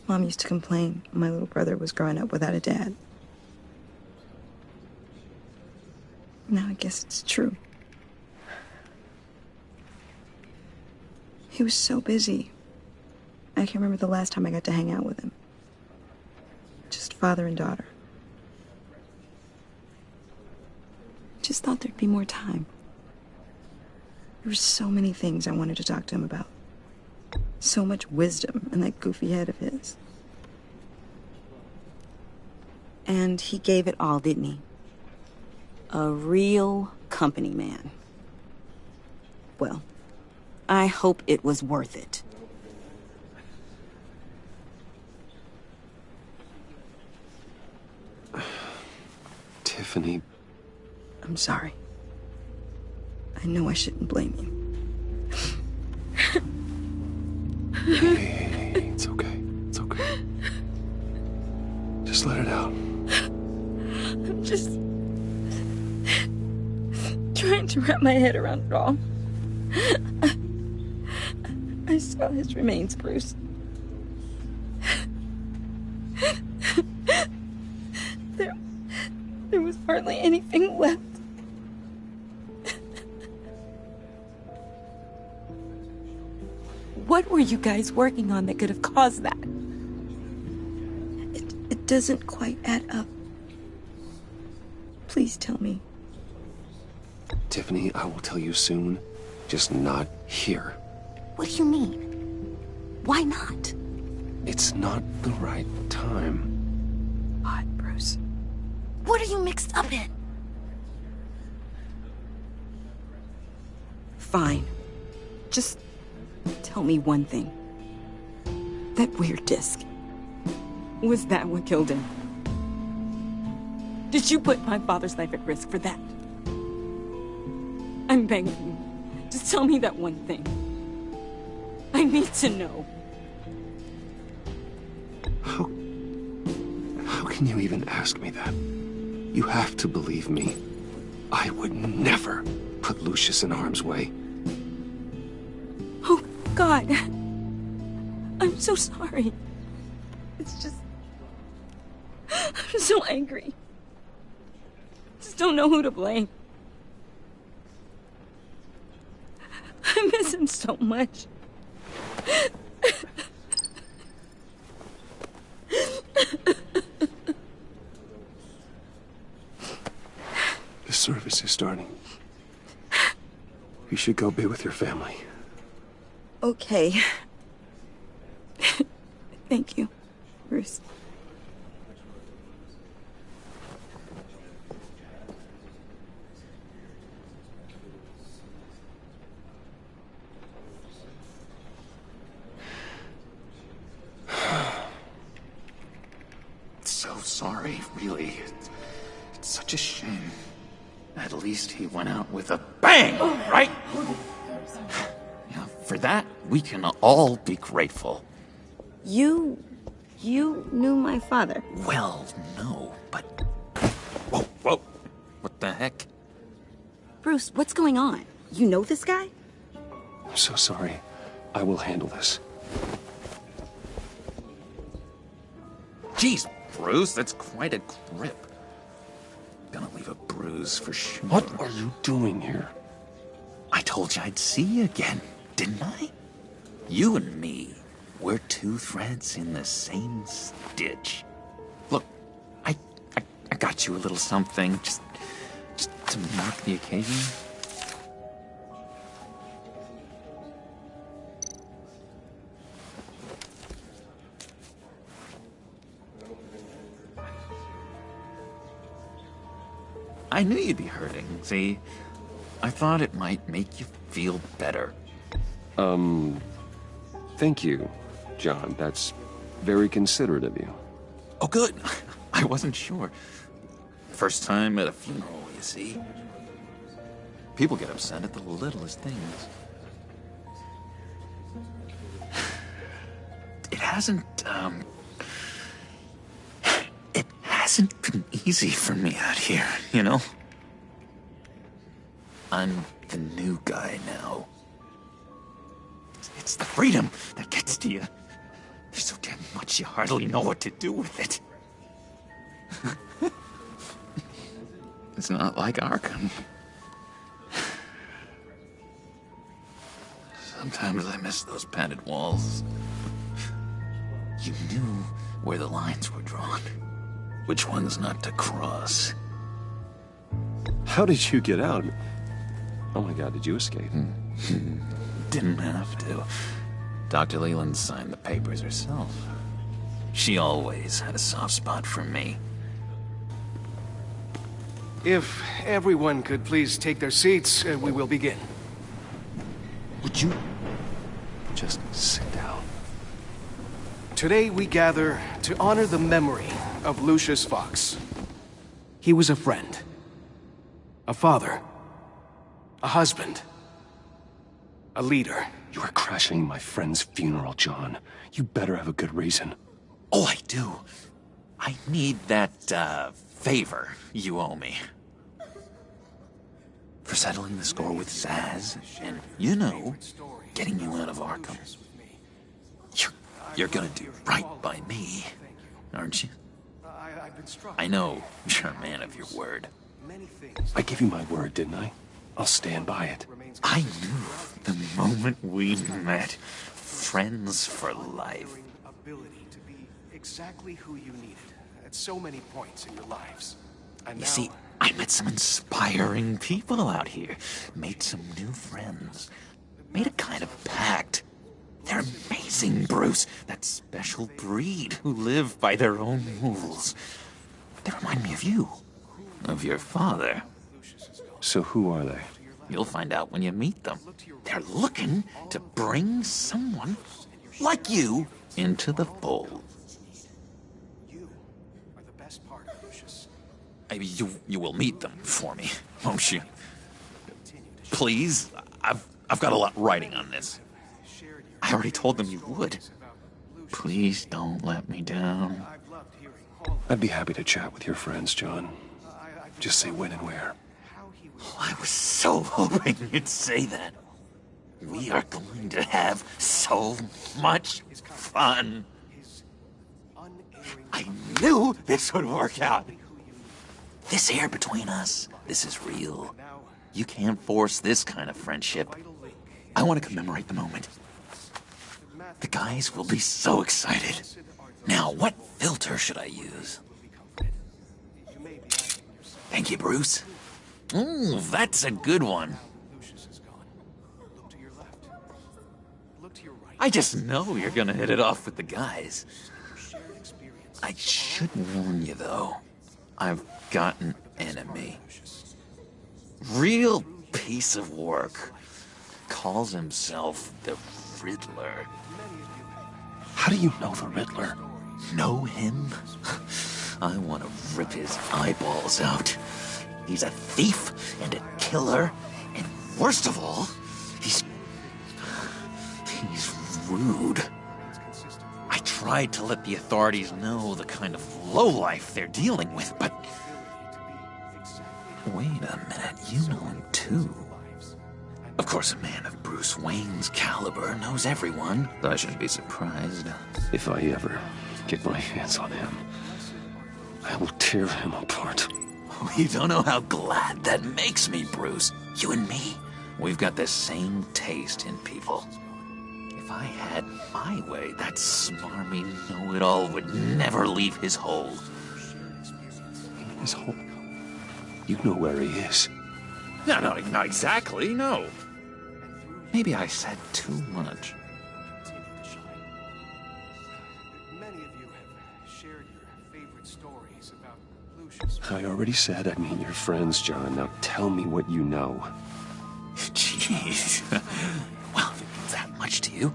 Mom used to complain my little brother was growing up without a dad. Now I guess it's true. He was so busy. I can't remember the last time I got to hang out with him. Just father and daughter. Just thought there'd be more time. There were so many things I wanted to talk to him about. So much wisdom in that goofy head of his. And he gave it all, didn't he? A real company man. Well, I hope it was worth it. Tiffany. I'm sorry. I know I shouldn't blame you. Hey, it's okay. It's okay. Just let it out. I'm just trying to wrap my head around it all. I saw his remains, Bruce. There was hardly anything left. What were you guys working on that could have caused that? It doesn't quite add up. Please tell me. Tiffany, I will tell you soon. Just not here. What do you mean? Why not? It's not the right time. What, Bruce? What are you mixed up in? Fine. Just tell me one thing. That weird disc. Was that what killed him? Did you put my father's life at risk for that? I'm begging you. Just tell me that one thing. I need to know. How can you even ask me that? You have to believe me. I would never put Lucius in harm's way. Oh, God. I'm so sorry. It's just... I'm so angry. Just don't know who to blame. I miss him so much. The service is starting. You should go be with your family. Okay. Thank you, Bruce. So sorry, really. It's such a shame. At least he went out with a bang, right? Yeah, for that, we can all be grateful. You knew my father. Well, no, but... Whoa, whoa. What the heck? Bruce, what's going on? You know this guy? I'm so sorry. I will handle this. Jeez, Bruce, that's quite a grip. Gonna leave a bruise for sure. What are you doing here? I told you I'd see you again, didn't I? You and me, we're two threads in the same stitch. Look, I got you a little something, just to mark the occasion. I knew you'd be hurting, see? I thought it might make you feel better. Thank you, John. That's very considerate of you. Oh, good. I wasn't sure. First time at a funeral, you see. People get upset at the littlest things. It hasn't been easy for me out here, you know? I'm the new guy now. It's the freedom that gets to you. There's so damn much you hardly know what to do with it. It's not like Arkham. Sometimes I miss those padded walls. You knew where the lines were drawn. Which ones not to cross. How did you get out? Oh my god, did you escape? Didn't have to. Dr. Leland signed the papers herself. She always had a soft spot for me. If everyone could please take their seats, we will begin. Would you just sit down? Today we gather to honor the memory of Lucius Fox. He was a friend, a father, a husband, a leader. You are crashing my friend's funeral, John. You better have a good reason. Oh, I do. I need that, favor you owe me. For settling the score with Zaz, and, you know, getting you out of Arkham. You're gonna do right by me, aren't you? I know you're a man of your word. I gave you my word, didn't I? I'll stand by it. I knew the moment we met. Friends for life. Ability to be exactly who you needed at so many points in your lives. And You now, see, I met some inspiring people out here. Made some new friends. Made a kind of pact. They're amazing, Bruce. That special breed who live by their own rules. They remind me of you. Of your father. So who are they? You'll find out when you meet them. They're looking to bring someone like you into the fold. you are the best part of Lucius. Maybe you will meet them for me, won't you? Please, I've got a lot writing on this. I already told them you would. Please don't let me down. I'd be happy to chat with your friends, John. Just say when and where. Oh, I was so hoping you'd say that. We are going to have so much fun. I knew this would work out. This air between us, this is real. You can't force this kind of friendship. I want to commemorate the moment. The guys will be so excited. Now, what filter should I use? Thank you, Bruce. Ooh, that's a good one. I just know you're gonna hit it off with the guys. I should warn you, though. I've got an enemy. Real piece of work. Calls himself the Riddler. How do you know the Riddler? Know him? I want to rip his eyeballs out. He's a thief and a killer, and worst of all, he's rude. I tried to let the authorities know the kind of lowlife they're dealing with, but... Wait a minute, you know him too. Of course, a man of Bruce Wayne's caliber knows everyone, though I shouldn't be surprised. If I ever get my hands on him, I will tear him apart. You don't know how glad that makes me, Bruce. You and me, we've got the same taste in people. If I had my way, that smarmy know-it-all would never leave his hole. His hole? You know where he is. No, not exactly, no. Maybe I said too much. Many of you have shared your favorite stories about Lucius. I already said I'd meet your friends, John. Now tell me what you know. Jeez. Well, if it means that much to you.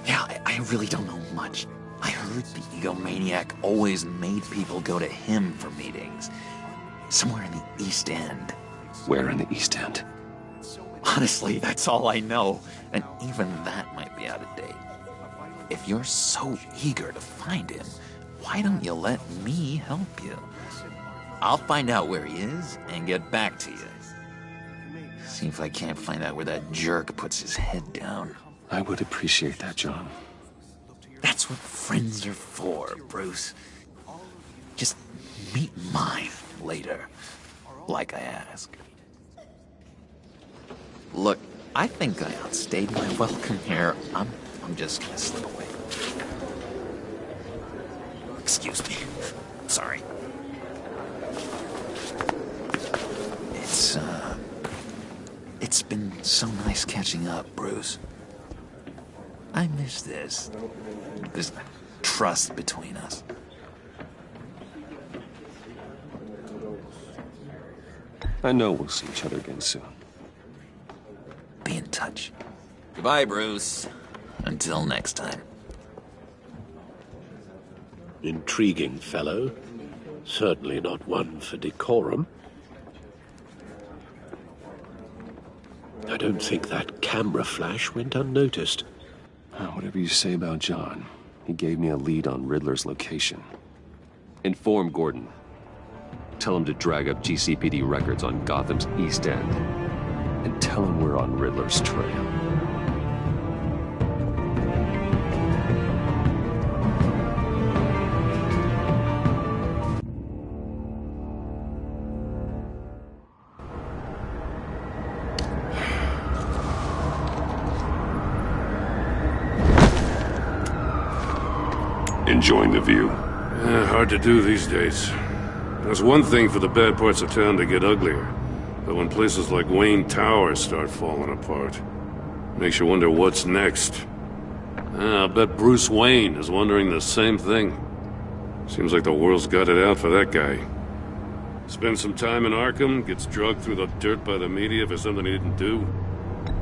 Yeah, I really don't know much. I heard the egomaniac always made people go to him for meetings. Somewhere in the East End. Where in the East End? Honestly, that's all I know. And even that might be out of date. If you're so eager to find him, why don't you let me help you? I'll find out where he is and get back to you. See if I can't find out where that jerk puts his head down. I would appreciate that, John. That's what friends are for, Bruce. Just meet mine later, like I asked. Look, I think I outstayed my welcome here. I'm just gonna slip away. Excuse me. Sorry. It's been so nice catching up, Bruce. I miss this trust between us. I know we'll see each other again soon. Be in touch. Goodbye, Bruce. Until next time. Intriguing fellow. Certainly not one for decorum. I don't think that camera flash went unnoticed. Whatever you say about John, he gave me a lead on Riddler's location. Inform Gordon. Tell him to drag up GCPD records on Gotham's East End. And tell him we're on Riddler's trail. Enjoying the view? Hard to do these days. There's one thing for the bad parts of town to get uglier, but when places like Wayne Tower start falling apart, makes you wonder what's next. I'll bet Bruce Wayne is wondering the same thing. Seems like the world's got it out for that guy. Spends some time in Arkham, gets drugged through the dirt by the media for something he didn't do.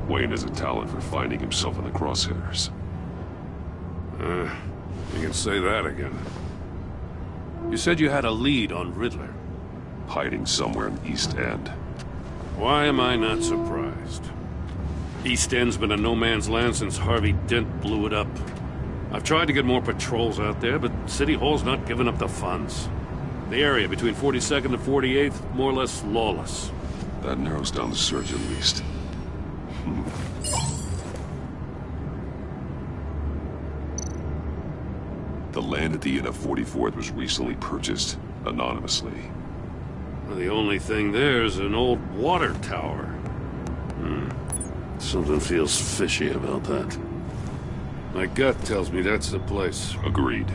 Wayne has a talent for finding himself in the crosshairs. You can say that again. You said you had a lead on Riddler. Hiding somewhere in East End. Why am I not surprised? East End's been a no-man's land since Harvey Dent blew it up. I've tried to get more patrols out there, but City Hall's not giving up the funds. The area between 42nd and 48th, more or less lawless. That narrows down the search at least. The land at the end of 44th was recently purchased, anonymously. Well, the only thing there is an old water tower. Something feels fishy about that. My gut tells me that's the place. Agreed.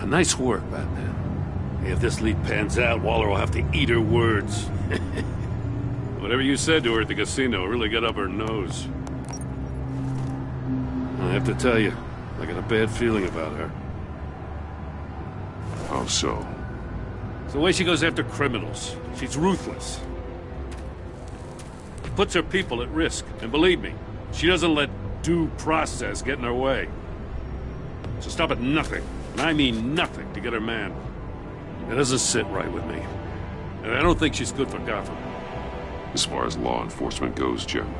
Nice work, Batman. If this lead pans out, Waller will have to eat her words. Whatever you said to her at the casino really got up her nose. I have to tell you, I got a bad feeling about her. How so? It's the way she goes after criminals. She's ruthless. Puts her people at risk. And believe me, she doesn't let due process get in her way. She'll stop at nothing, and I mean nothing, to get her man. It doesn't sit right with me. And I don't think she's good for Gotham. As far as law enforcement goes, Jim,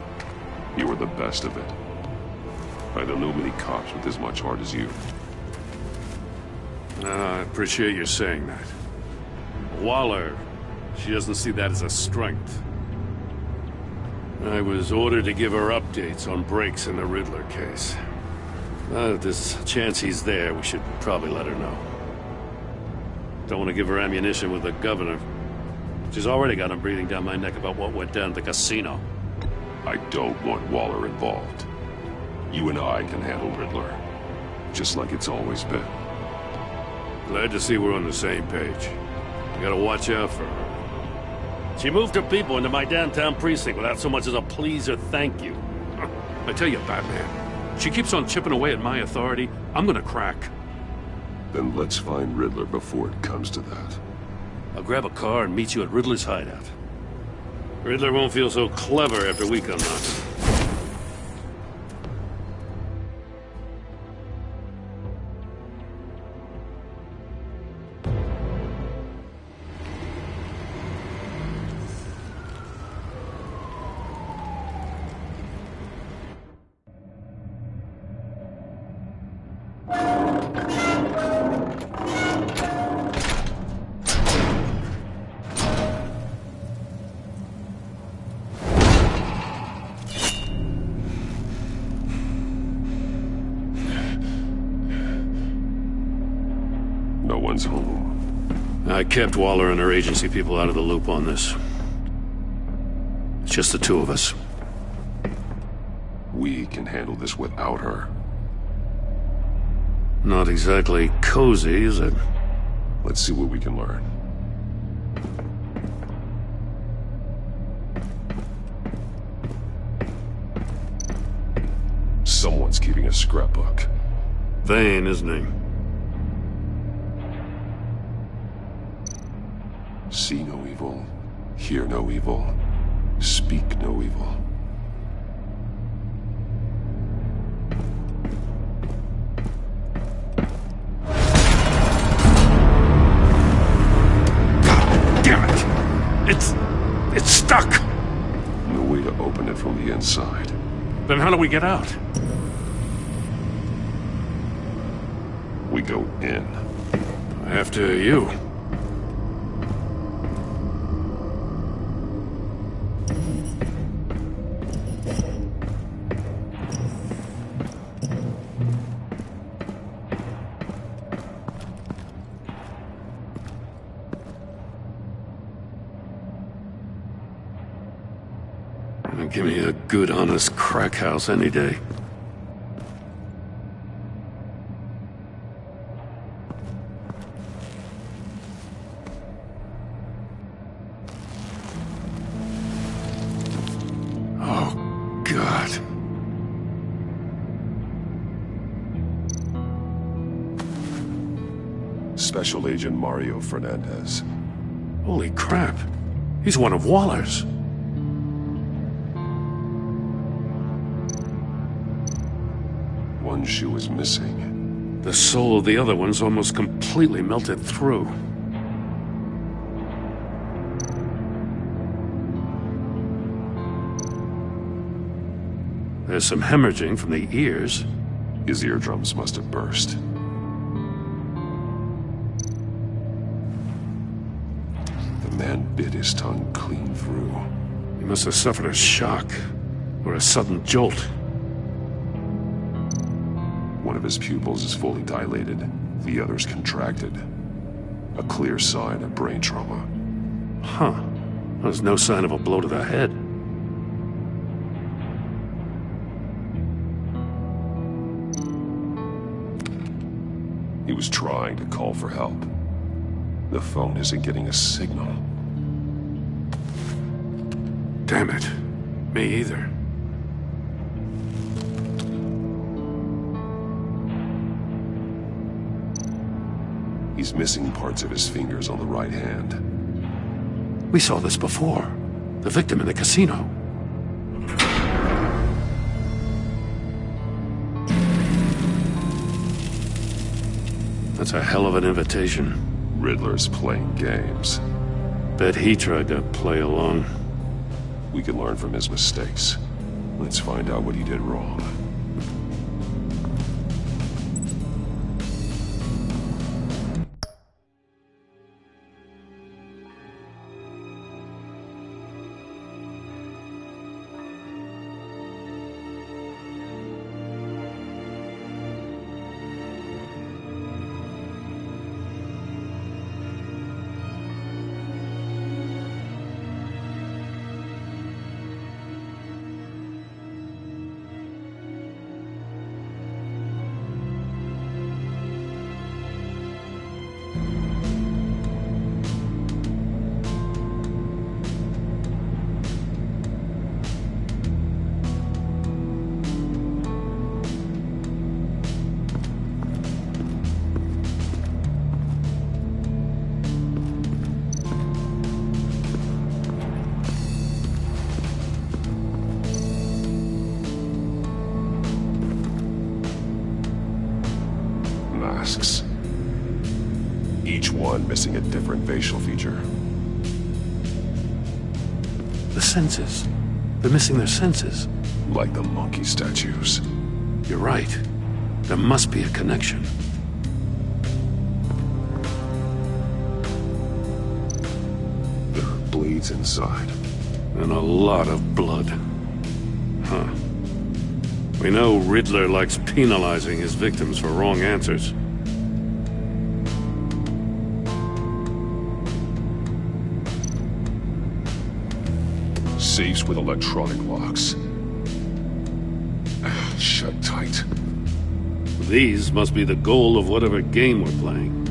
you were the best of it. I don't know many cops with as much heart as you. I appreciate you saying that. Waller, she doesn't see that as a strength. I was ordered to give her updates on breaks in the Riddler case. If there's a chance he's there, we should probably let her know. Don't want to give her ammunition with the governor. She's already got him breathing down my neck about what went down at the casino. I don't want Waller involved. You and I can handle Riddler, just like it's always been. Glad to see we're on the same page. You gotta watch out for her. She moved her people into my downtown precinct without so much as a please or thank you. I tell you, Batman, she keeps on chipping away at my authority. I'm gonna crack. Then let's find Riddler before it comes to that. I'll grab a car and meet you at Riddler's hideout. Riddler won't feel so clever after we come knocking. Catherine home. I kept Waller and her agency people out of the loop on this. It's just the two of us. We can handle this without her. Not exactly cozy, is it? Let's see what we can learn. Someone's keeping a scrapbook. Vane, isn't he? See no evil, hear no evil, speak no evil. Damn it! It's stuck! No way to open it from the inside. Then how do we get out? We go in. After you. Give me a good, honest crack house any day. Oh, God. Special Agent Mario Fernandez. Holy crap. He's one of Waller's. One shoe is missing. The soul of the other one's almost completely melted through. There's some hemorrhaging from the ears. His eardrums must have burst. The man bit his tongue clean through. He must have suffered a shock, or a sudden jolt. One of his pupils is fully dilated, the other's contracted. A clear sign of brain trauma. Huh. There's no sign of a blow to the head. He was trying to call for help. The phone isn't getting a signal. Damn it. Me either. He's missing parts of his fingers on the right hand. We saw this before. The victim in the casino. That's a hell of an invitation. Riddler's playing games. Bet he tried to play along. We can learn from his mistakes. Let's find out what he did wrong. Masks. Each one missing a different facial feature. The senses. They're missing their senses. Like the monkey statues. You're right. There must be a connection. Bleeds inside. And a lot of blood. Huh. We know Riddler likes penalizing his victims for wrong answers. Safes with electronic locks. Shut tight. These must be the goal of whatever game we're playing.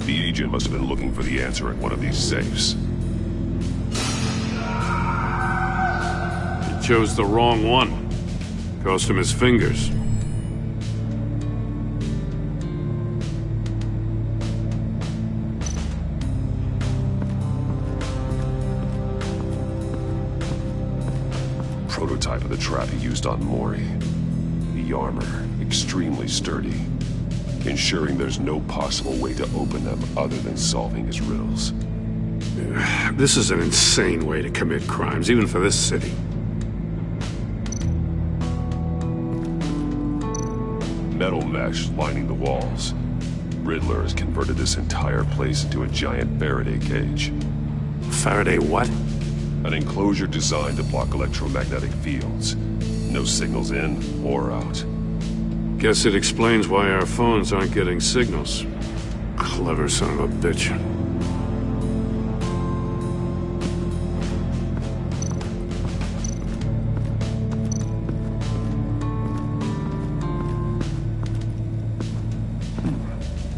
The agent must have been looking for the answer in one of these safes. He chose the wrong one. Cost him his fingers. Prototype of the trap he used on Mori. The armor, extremely sturdy, ensuring there's no possible way to open them other than solving his riddles. This is an insane way to commit crimes, even for this city. Metal mesh lining the walls. Riddler has converted this entire place into a giant Faraday cage. Faraday what? An enclosure designed to block electromagnetic fields. No signals in or out. Guess it explains why our phones aren't getting signals. Clever son of a bitch.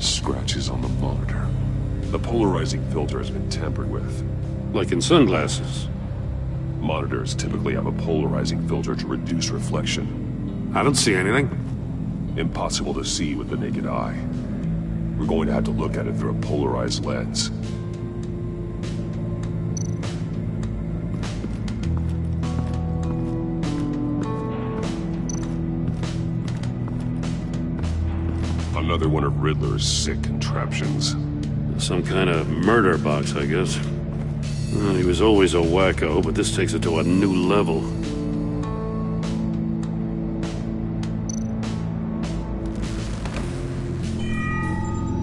Scratches on the monitor. The polarizing filter has been tampered with. Like in sunglasses. Monitors typically have a polarizing filter to reduce reflection. I don't see anything. Impossible to see with the naked eye. We're going to have to look at it through a polarized lens. Another one of Riddler's sick contraptions. Some kind of murder box, I guess. Well, he was always a wacko, but this takes it to a new level.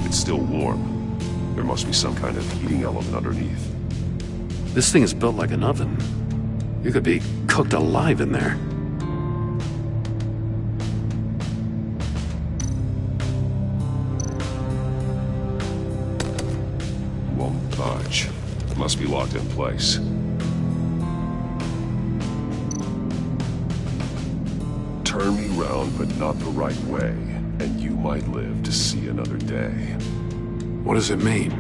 It's still warm. There must be some kind of heating element underneath. This thing is built like an oven. You could be cooked alive in there. Won't budge. Must be locked in place. Turn me round, but not the right way, and you might live to see another day. What does it mean?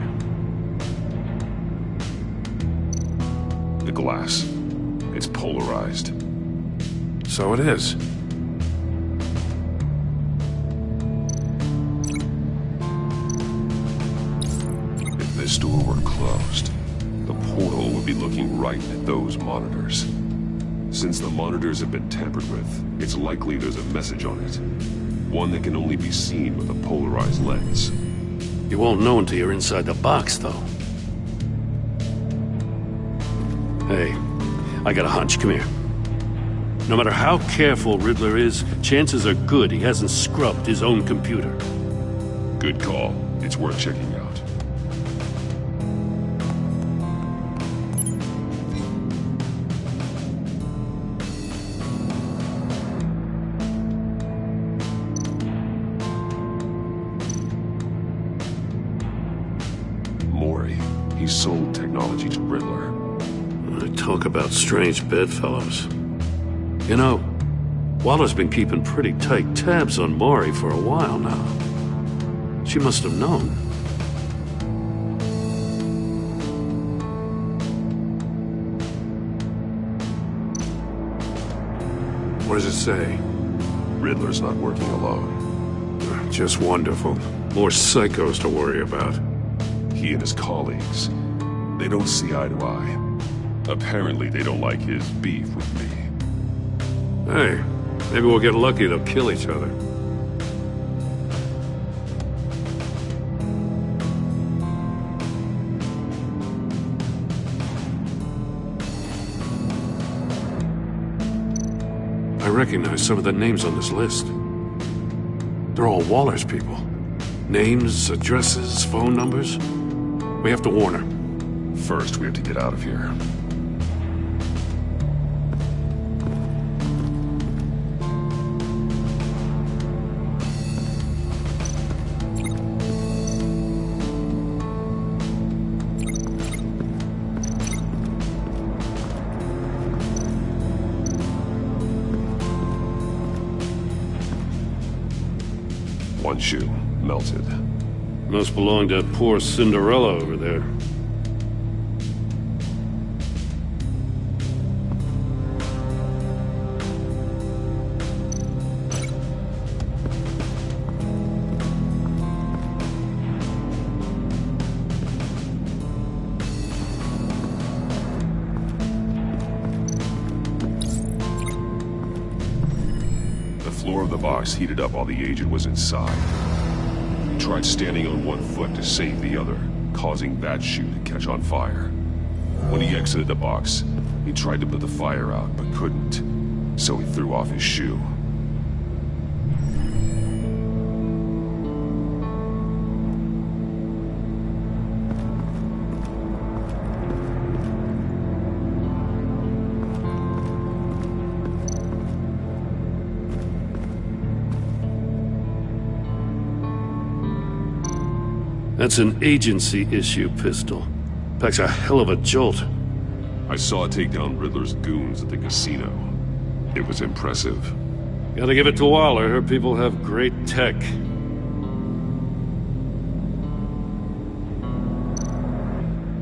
The glass. It's polarized. So it is. If this door were closed, the portal would be looking right at those monitors. Since the monitors have been tampered with, it's likely there's a message on it. One that can only be seen with a polarized lens. You won't know until you're inside the box, though. Hey, I got a hunch. Come here. No matter how careful Riddler is, chances are good he hasn't scrubbed his own computer. Good call. It's worth checking out. Mori. He sold technology to Riddler. Talk about strange bedfellows. You know, Waller's been keeping pretty tight tabs on Mori for a while now. She must have known. What does it say? Riddler's not working alone. Just wonderful. More psychos to worry about. He and his colleagues, they don't see eye to eye. Apparently, they don't like his beef with me. Hey, maybe we'll get lucky they'll kill each other. I recognize some of the names on this list. They're all Waller's people. Names, addresses, phone numbers. We have to warn her. First, we have to get out of here. One shoe, melted. Must belong to poor Cinderella over there. The floor of the box heated up while the agent was inside. He tried standing on one foot to save the other, causing that shoe to catch on fire. When he exited the box, he tried to put the fire out, but couldn't, so he threw off his shoe. That's an agency-issue pistol. Packs a hell of a jolt. I saw it take down Riddler's goons at the casino. It was impressive. Gotta give it to Waller. Her people have great tech.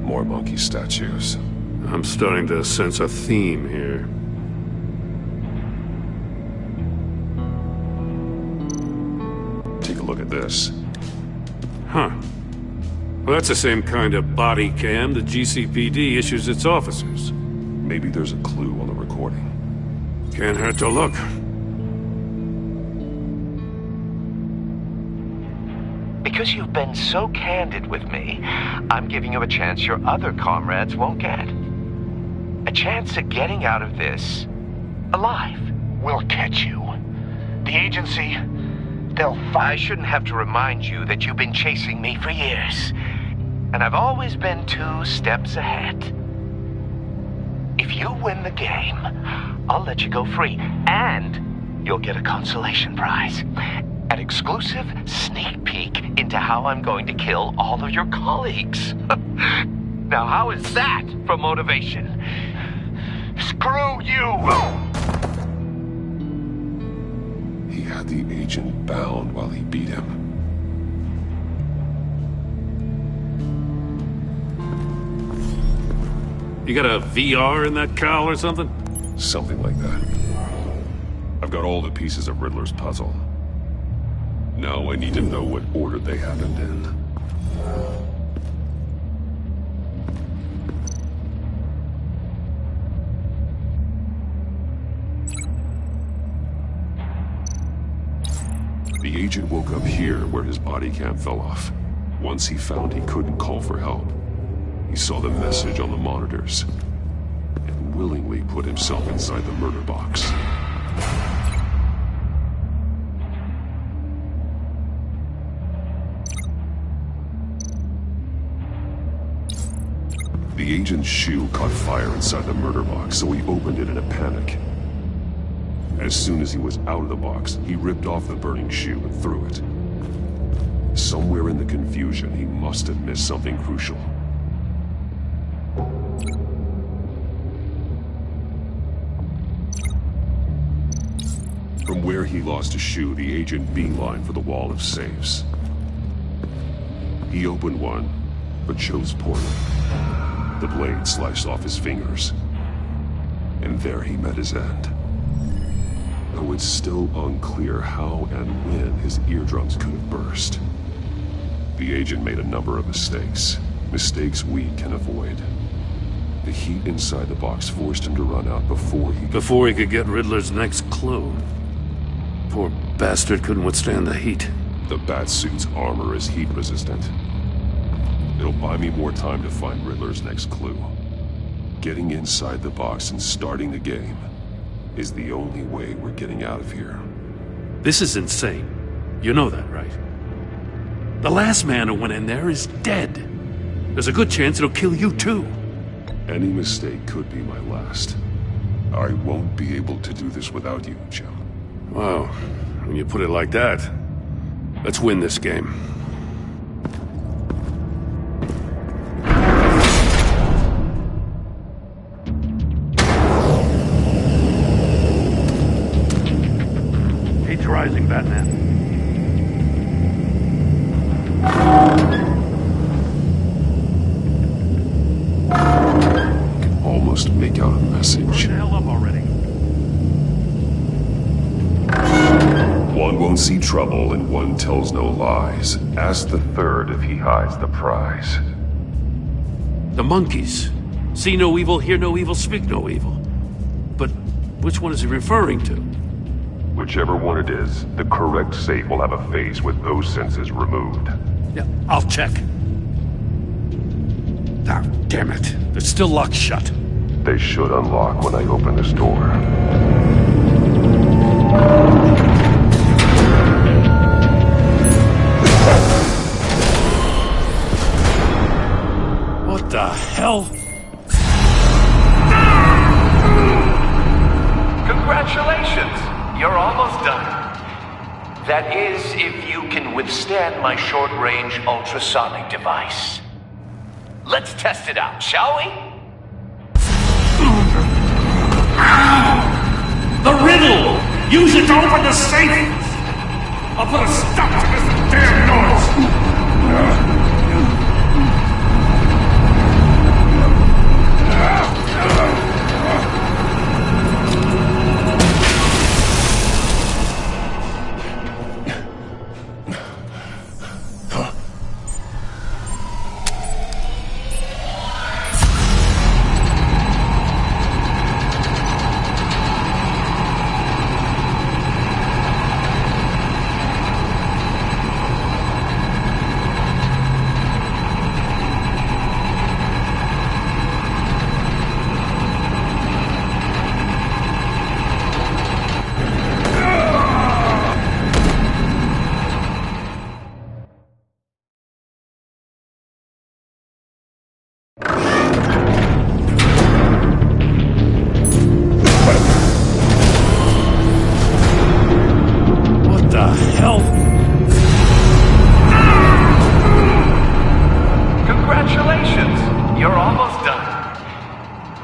More monkey statues. I'm starting to sense a theme here. Take a look at this. Huh. Well, that's the same kind of body cam the GCPD issues its officers. Maybe there's a clue on the recording. Can't hurt to look. Because you've been so candid with me, I'm giving you a chance your other comrades won't get. A chance at getting out of this alive. We'll catch you. The agency, they'll find... I shouldn't have to remind you that you've been chasing me for years. And I've always been 2 steps ahead. If you win the game, I'll let you go free. And you'll get a consolation prize. An exclusive sneak peek into how I'm going to kill all of your colleagues. Now, how is that for motivation? Screw you! He had the agent bound while he beat him. You got a VR in that cowl or something? Something like that. I've got all the pieces of Riddler's puzzle. Now I need to know what order they happened in. The agent woke up here where his body cam fell off. Once he found he couldn't call for help, he saw the message on the monitors and willingly put himself inside the murder box. The agent's shoe caught fire inside the murder box, so he opened it in a panic. As soon as he was out of the box, he ripped off the burning shoe and threw it. Somewhere in the confusion, he must have missed something crucial. From where he lost a shoe, the agent beelined for the wall of safes. He opened one, but chose poorly. The blade sliced off his fingers. And there he met his end. Though it's still unclear how and when his eardrums could have burst. The agent made a number of mistakes. Mistakes we can avoid. The heat inside the box forced him to run out before he could get Riddler's next clue. Poor bastard couldn't withstand the heat. The Batsuit's armor is heat resistant. It'll buy me more time to find Riddler's next clue. Getting inside the box and starting the game is the only way we're getting out of here. This is insane. You know that, right? The last man who went in there is dead. There's a good chance it'll kill you too. Any mistake could be my last. I won't be able to do this without you, Jim. Wow, when you put it like that, let's win this game. Heat's rising, Batman. Can almost make out a message. Hell up already. One won't see trouble and one tells no lies. Ask the third if he hides the prize. The monkeys. See no evil, hear no evil, speak no evil. But which one is he referring to? Whichever one it is, the correct safe will have a face with those senses removed. Yeah, I'll check. Ah, damn it. It's still locked shut. They should unlock when I open this door. What the hell? Congratulations! You're almost done. That is, if you can withstand my short-range ultrasonic device. Let's test it out, shall we? The riddle! Use it to open the safe! I'll put a stop to this damn noise!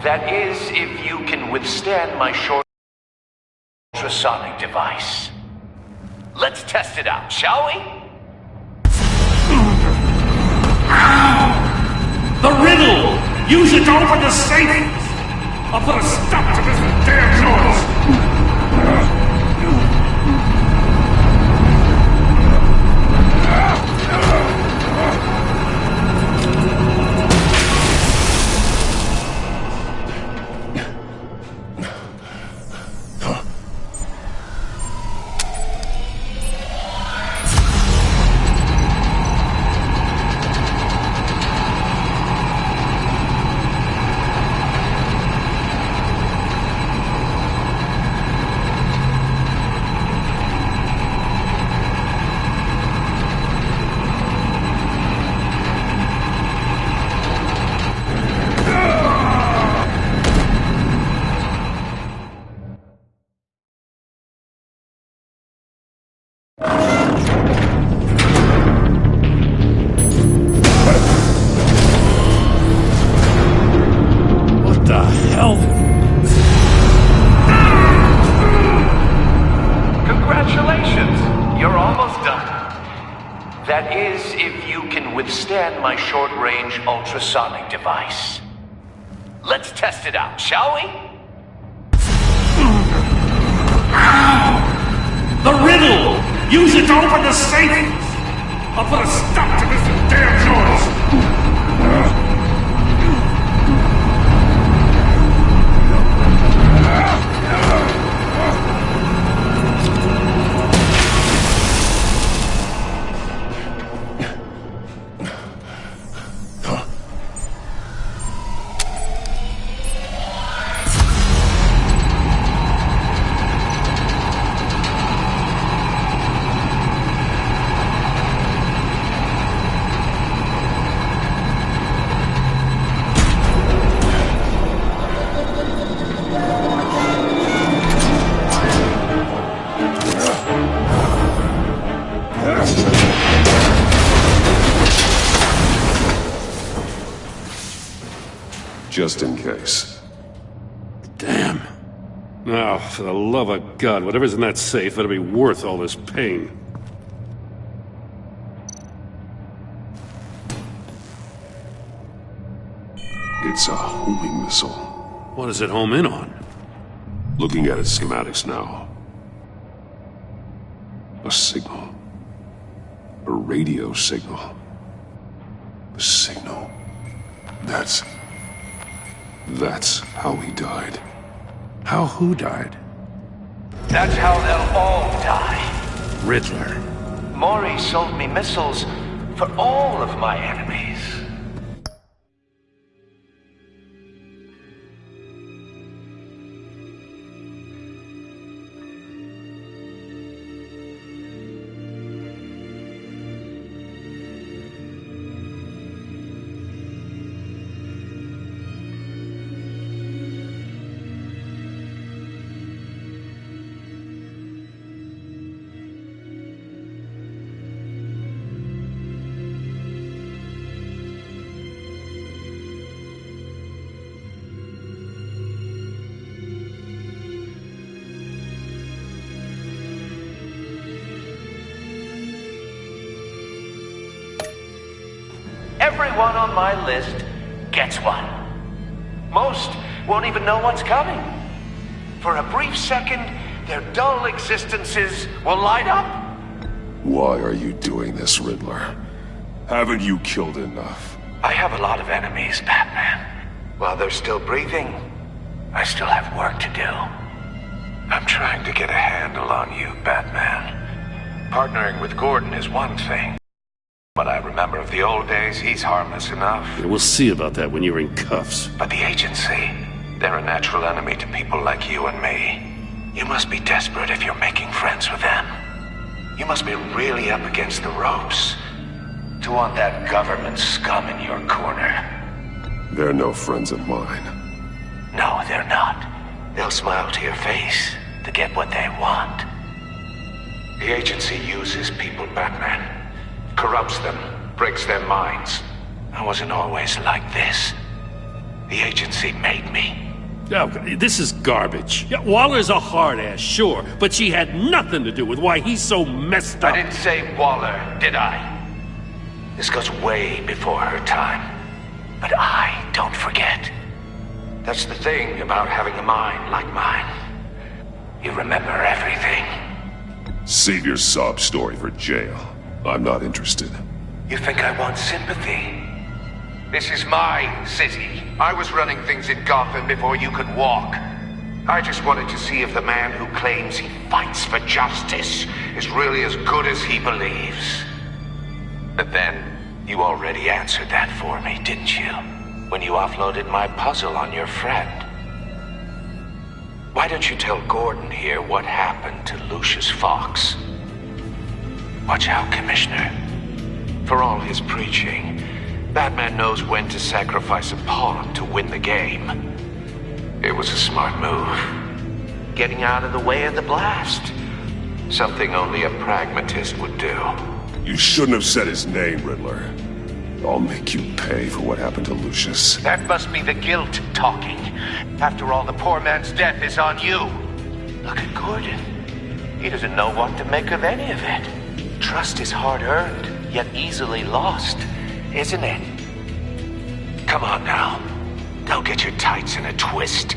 That is, if you can withstand my short ultrasonic device. Let's test it out, shall we? The riddle! Use it to open the safe! I'll put a stop to this damn noise! That is, if you can withstand my short-range ultrasonic device. Let's test it out, shall we? The riddle! Use it to open the safe! I'll put a stop to this damn noise! Just in case. Damn. Now, for the love of God, whatever's in that safe better be worth all this pain. It's a homing missile. What does it home in on? Looking at its schematics now. A signal. A radio signal. A signal. That's how he died. How who died? That's how they'll all die. Riddler. Maury sold me missiles for all of my enemies. Everyone on my list gets one. Most won't even know what's coming. For a brief second, their dull existences will light up. Why are you doing this, Riddler? Haven't you killed enough? I have a lot of enemies, Batman. While they're still breathing, I still have work to do. I'm trying to get a handle on you, Batman. Partnering with Gordon is one thing. But I remember of the old days, he's harmless enough. Yeah, we'll see about that when you're in cuffs. But the agency, they're a natural enemy to people like you and me. You must be desperate if you're making friends with them. You must be really up against the ropes to want that government scum in your corner. They're no friends of mine. No, they're not. They'll smile to your face to get what they want. The agency uses people, Batman. Corrupts them, breaks their minds. I wasn't always like this. The agency made me. Oh, this is garbage. Yeah, Waller's a hard-ass, sure, but she had nothing to do with why he's so messed up. I didn't say Waller, did I? This goes way before her time. But I don't forget. That's the thing about having a mind like mine. You remember everything. Save your sob story for jail. I'm not interested. You think I want sympathy? This is my city. I was running things in Gotham before you could walk. I just wanted to see if the man who claims he fights for justice is really as good as he believes. But then, you already answered that for me, didn't you? When you offloaded my puzzle on your friend. Why don't you tell Gordon here what happened to Lucius Fox? Watch out, Commissioner. For all his preaching, Batman knows when to sacrifice a pawn to win the game. It was a smart move. Getting out of the way of the blast. Something only a pragmatist would do. You shouldn't have said his name, Riddler. I'll make you pay for what happened to Lucius. That must be the guilt talking. After all, the poor man's death is on you. Look at Gordon. He doesn't know what to make of any of it. Trust is hard-earned, yet easily lost, isn't it? Come on now. Don't get your tights in a twist.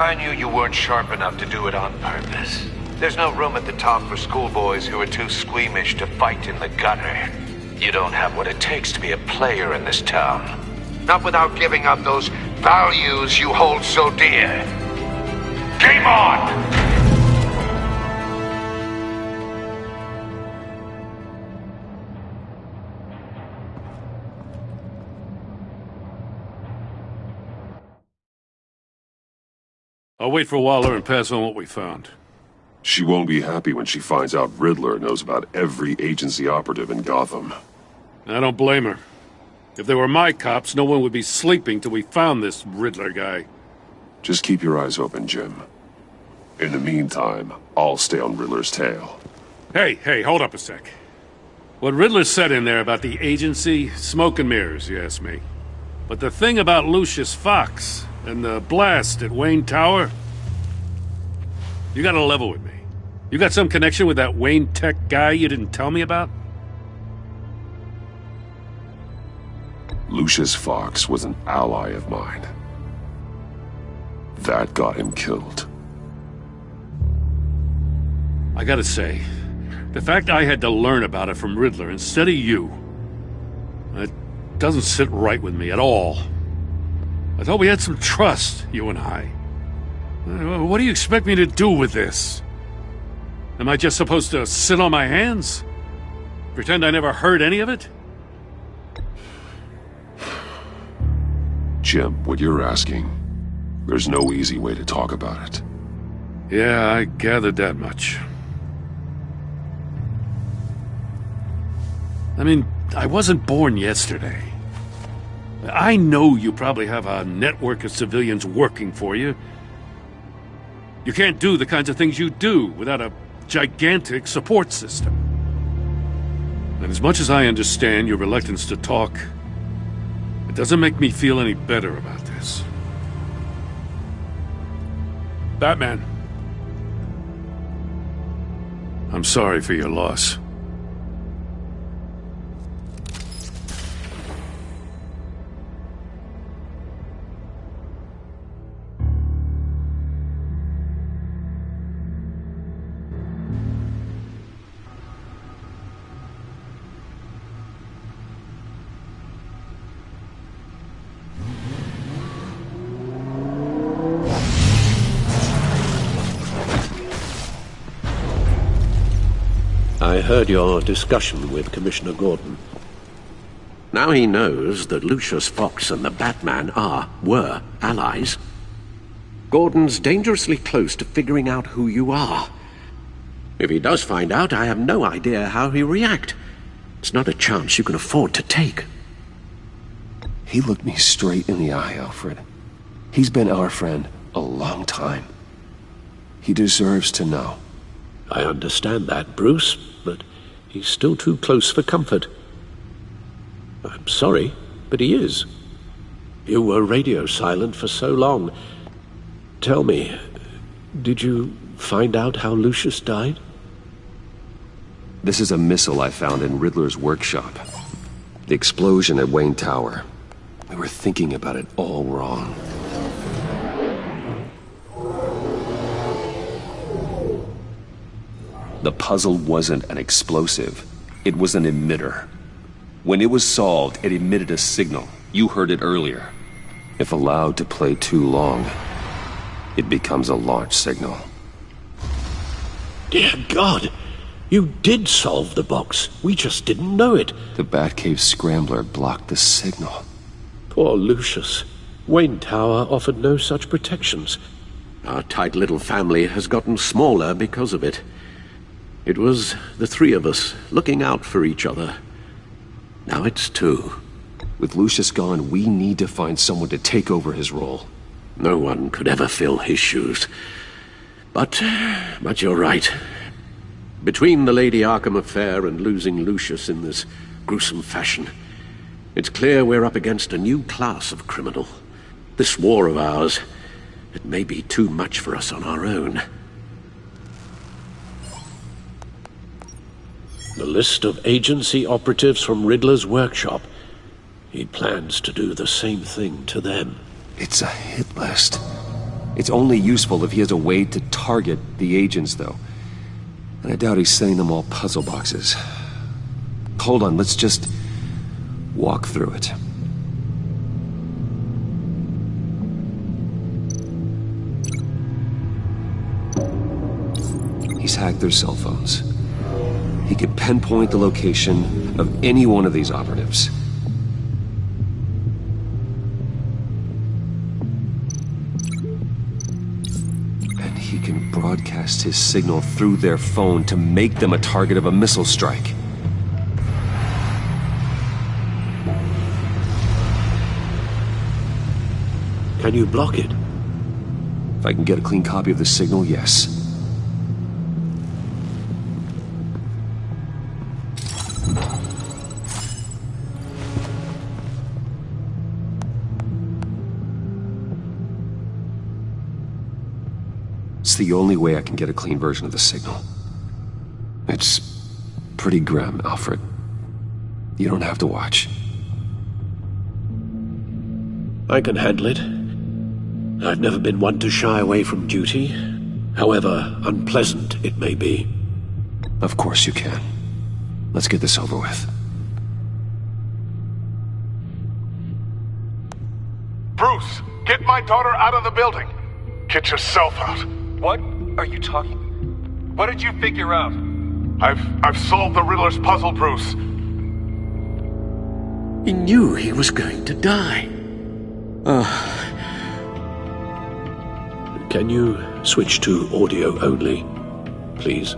I knew you weren't sharp enough to do it on purpose. There's no room at the top for schoolboys who are too squeamish to fight in the gutter. You don't have what it takes to be a player in this town. Not without giving up those values you hold so dear. Game on! I'll wait for Waller and pass on what we found. She won't be happy when she finds out Riddler knows about every agency operative in Gotham. I don't blame her. If they were my cops, no one would be sleeping till we found this Riddler guy. Just keep your eyes open, Jim. In the meantime, I'll stay on Riddler's tail. Hey, hold up a sec. What Riddler said in there about the agency, smoke and mirrors, you ask me. But the thing about Lucius Fox and the blast at Wayne Tower, you gotta level with me. You got some connection with that Wayne Tech guy you didn't tell me about? Lucius Fox was an ally of mine. That got him killed. I gotta say, the fact I had to learn about it from Riddler instead of you, it doesn't sit right with me at all. I thought we had some trust, you and I. What do you expect me to do with this? Am I just supposed to sit on my hands? Pretend I never heard any of it? Jim, what you're asking, there's no easy way to talk about it. Yeah, I gathered that much. I mean, I wasn't born yesterday. I know you probably have a network of civilians working for you. You can't do the kinds of things you do without a gigantic support system. And as much as I understand your reluctance to talk, it doesn't make me feel any better about this. Batman, I'm sorry for your loss. I heard your discussion with Commissioner Gordon. Now he knows that Lucius Fox and the Batman were allies. Gordon's dangerously close to figuring out who you are. If he does find out, I have no idea how he'll react. It's not a chance you can afford to take. He looked me straight in the eye, Alfred. He's been our friend a long time. He deserves to know. I understand that, Bruce, but he's still too close for comfort. I'm sorry, but he is. You were radio silent for so long. Tell me, did you find out how Lucius died? This is a missile I found in Riddler's workshop. The explosion at Wayne Tower. We were thinking about it all wrong. The puzzle wasn't an explosive. It was an emitter. When it was solved, it emitted a signal. You heard it earlier. If allowed to play too long, it becomes a launch signal. Dear God! You did solve the box. We just didn't know it. The Batcave scrambler blocked the signal. Poor Lucius. Wayne Tower offered no such protections. Our tight little family has gotten smaller because of it. It was the three of us looking out for each other. Now it's two. With Lucius gone, we need to find someone to take over his role. No one could ever fill his shoes. But you're right. Between the Lady Arkham affair and losing Lucius in this gruesome fashion, it's clear we're up against a new class of criminal. This war of ours, it may be too much for us on our own. The list of agency operatives from Riddler's workshop. He plans to do the same thing to them. It's a hit list. It's only useful if he has a way to target the agents, though. And I doubt he's sending them all puzzle boxes. Hold on, let's just walk through it. He's hacked their cell phones. He could pinpoint the location of any one of these operatives. And he can broadcast his signal through their phone to make them a target of a missile strike. Can you block it? If I can get a clean copy of the signal, yes. It's the only way I can get a clean version of the signal. It's pretty grim, Alfred. You don't have to watch. I can handle it. I've never been one to shy away from duty, however unpleasant it may be. Of course you can. Let's get this over with. Bruce, get my daughter out of the building. Get yourself out. What are you talking? What did you figure out? I've solved the Riddler's puzzle, Bruce. He knew he was going to die. Can you switch to audio only, please?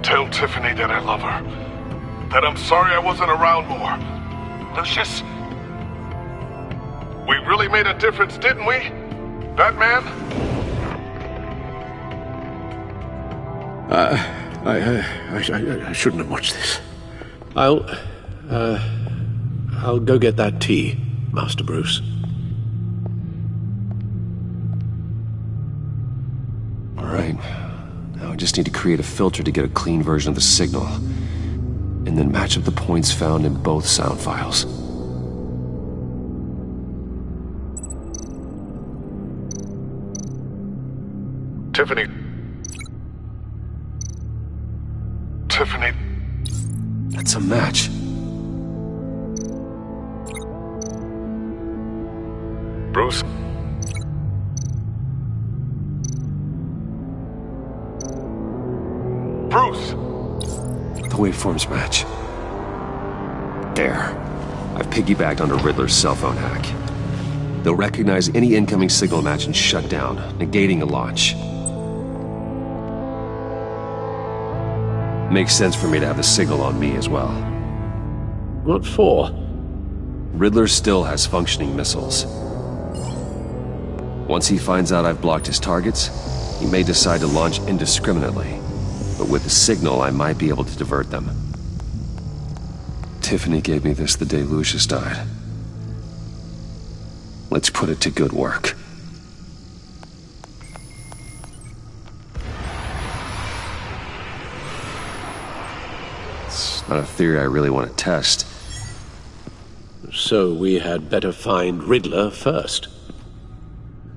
Tell Tiffany that I love her. That I'm sorry I wasn't around more. Lucius? We really made a difference, didn't we? Batman? I shouldn't have watched this. I'll go get that tea, Master Bruce. All right. Now I just need to create a filter to get a clean version of the signal, and then match up the points found in both sound files. Tiffany. That's a match. Bruce? Bruce! The waveforms match. There. I've piggybacked onto Riddler's cell phone hack. They'll recognize any incoming signal match and shut down, negating a launch. Makes sense for me to have the signal on me as well. What for? Riddler still has functioning missiles. Once he finds out I've blocked his targets, he may decide to launch indiscriminately. But with the signal, I might be able to divert them. Tiffany gave me this the day Lucius died. Let's put it to good work. It's not a theory I really want to test. So we had better find Riddler first.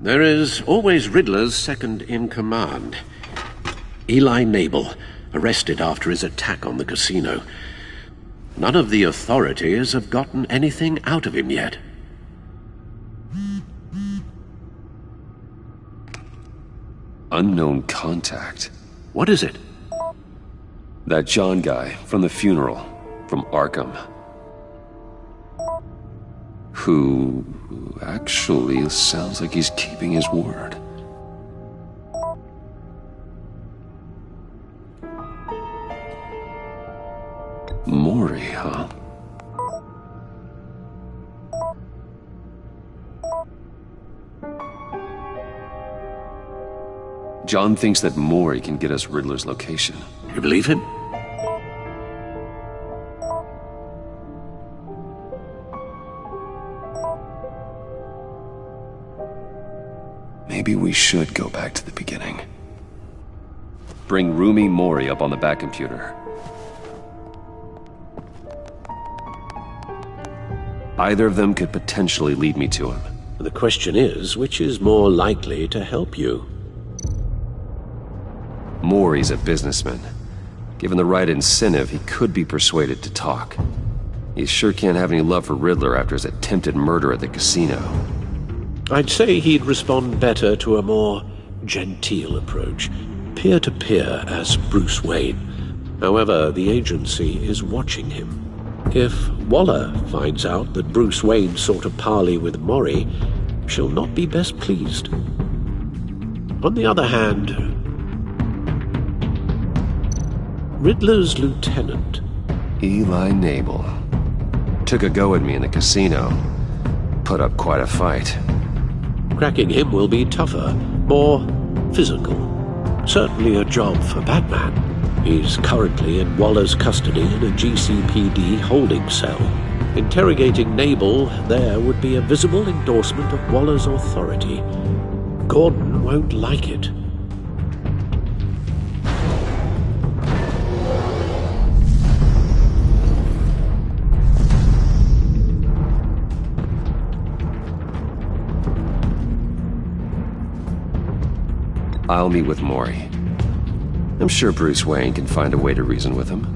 There is always Riddler's second-in-command. Eli Nabel, arrested after his attack on the casino. None of the authorities have gotten anything out of him yet. Unknown contact. What is it? That John guy from the funeral, from Arkham. Who actually sounds like he's keeping his word. Mori, huh? John thinks that Mori can get us Riddler's location. You believe him? Maybe we should go back to the beginning. Bring Rumi Mori up on the back computer. Either of them could potentially lead me to him. The question is, which is more likely to help you? Mori's a businessman. Given the right incentive, he could be persuaded to talk. He sure can't have any love for Riddler after his attempted murder at the casino. I'd say he'd respond better to a more genteel approach, peer-to-peer as Bruce Wayne. However, the agency is watching him. If Waller finds out that Bruce Wayne sought a parley with Mori, she'll not be best pleased. On the other hand, Riddler's lieutenant, Eli Nabel, took a go at me in the casino. Put up quite a fight. Cracking him will be tougher, more physical. Certainly a job for Batman. He's currently in Waller's custody in a GCPD holding cell. Interrogating Nabel there would be a visible endorsement of Waller's authority. Gordon won't like it. I'll meet with Maury. I'm sure Bruce Wayne can find a way to reason with him.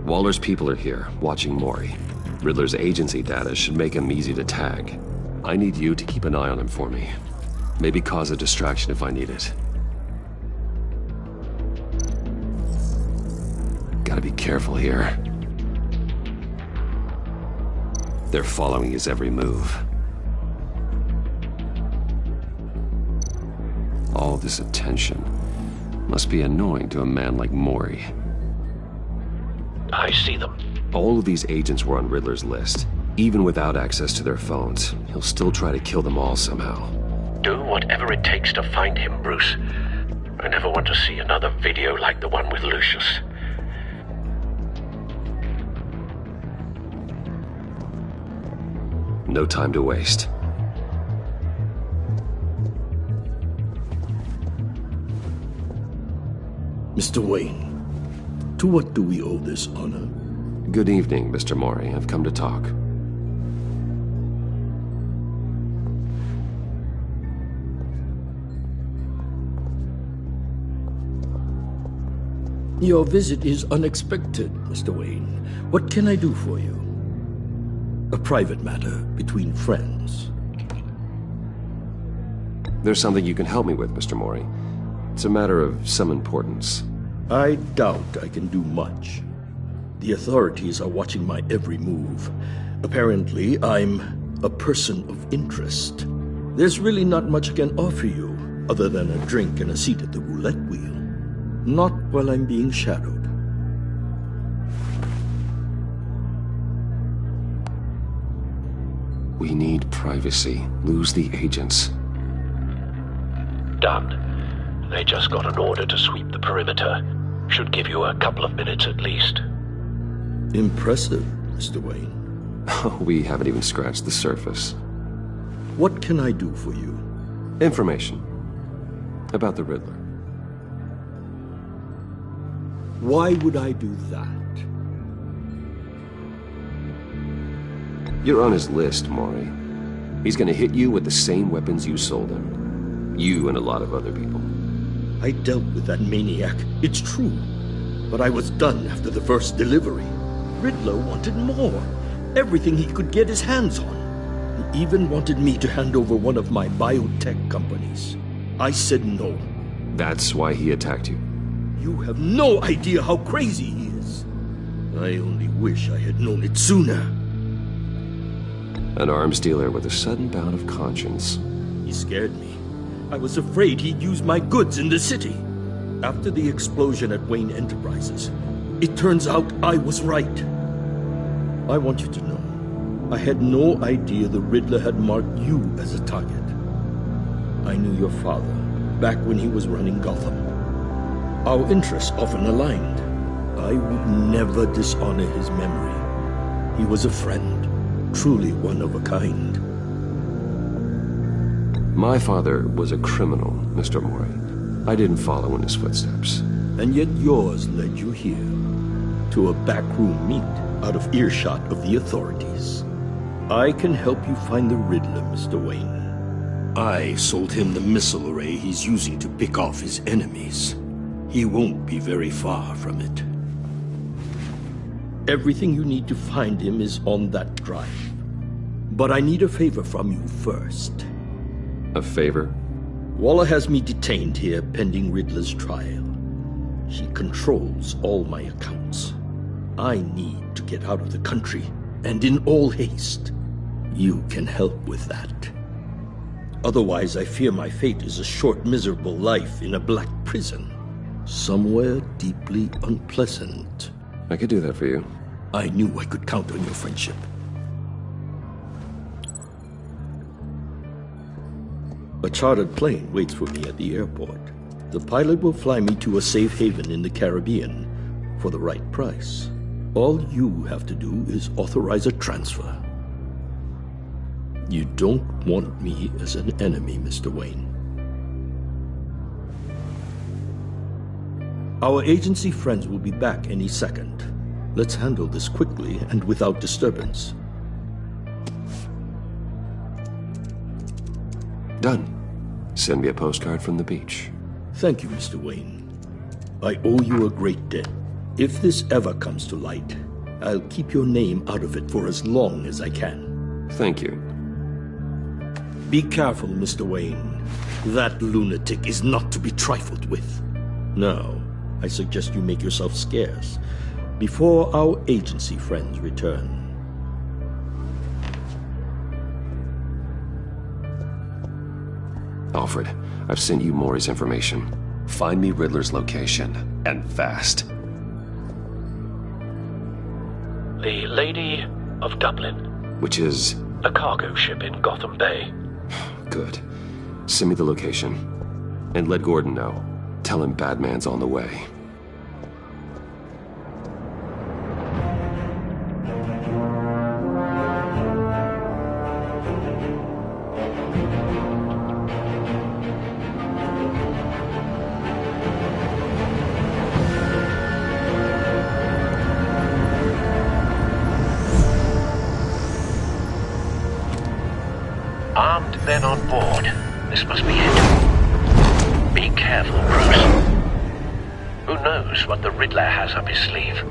Waller's people are here, watching Maury. Riddler's agency data should make him easy to tag. I need you to keep an eye on him for me. Maybe cause a distraction if I need it. Gotta be careful here. They're following his every move. All this attention must be annoying to a man like Maury. I see them. All of these agents were on Riddler's list. Even without access to their phones, he'll still try to kill them all somehow. Do whatever it takes to find him, Bruce. I never want to see another video like the one with Lucius. No time to waste. Mr. Wayne, to what do we owe this honor? Good evening, Mr. Maury. I've come to talk. Your visit is unexpected, Mr. Wayne. What can I do for you? A private matter between friends. There's something you can help me with, Mr. Maury. It's a matter of some importance. I doubt I can do much. The authorities are watching my every move. Apparently, I'm a person of interest. There's really not much I can offer you, other than a drink and a seat at the roulette wheel. Not while I'm being shadowed. We need privacy. Lose the agents. Done. They just got an order to sweep the perimeter. Should give you a couple of minutes at least. Impressive, Mr. Wayne. We haven't even scratched the surface. What can I do for you? Information. About the Riddler. Why would I do that? You're on his list, Maury. He's gonna hit you with the same weapons you sold him. You and a lot of other people. I dealt with that maniac, it's true. But I was done after the first delivery. Riddler wanted more. Everything he could get his hands on. He even wanted me to hand over one of my biotech companies. I said no. That's why he attacked you. You have no idea how crazy he is. I only wish I had known it sooner. An arms dealer with a sudden bout of conscience. He scared me. I was afraid he'd use my goods in the city. After the explosion at Wayne Enterprises, it turns out I was right. I want you to know, I had no idea the Riddler had marked you as a target. I knew your father back when he was running Gotham. Our interests often aligned. I would never dishonor his memory. He was a friend, truly one of a kind. My father was a criminal, Mr. Maury. I didn't follow in his footsteps. And yet yours led you here, to a backroom meet out of earshot of the authorities. I can help you find the Riddler, Mr. Wayne. I sold him the missile array he's using to pick off his enemies. He won't be very far from it. Everything you need to find him is on that drive. But I need a favor from you first. A favor? Waller has me detained here pending Riddler's trial. She controls all my accounts. I need to get out of the country, and in all haste. You can help with that. Otherwise, I fear my fate is a short, miserable life in a black prison. Somewhere deeply unpleasant. I could do that for you. I knew I could count on your friendship. A chartered plane waits for me at the airport. The pilot will fly me to a safe haven in the Caribbean for the right price. All you have to do is authorize a transfer. You don't want me as an enemy, Mr. Wayne. Our agency friends will be back any second. Let's handle this quickly and without disturbance. Done. Send me a postcard from the beach. Thank you, Mr. Wayne. I owe you a great debt. If this ever comes to light, I'll keep your name out of it for as long as I can. Thank you. Be careful, Mr. Wayne. That lunatic is not to be trifled with. Now, I suggest you make yourself scarce before our agency friends return. Alfred, I've sent you Maury's information. Find me Riddler's location, and fast. The Lady of Dublin. Which is? A cargo ship in Gotham Bay. Good. Send me the location. And let Gordon know. Tell him Batman's on the way. Armed men on board. This must be it. Be careful, Bruce. Who knows what the Riddler has up his sleeve?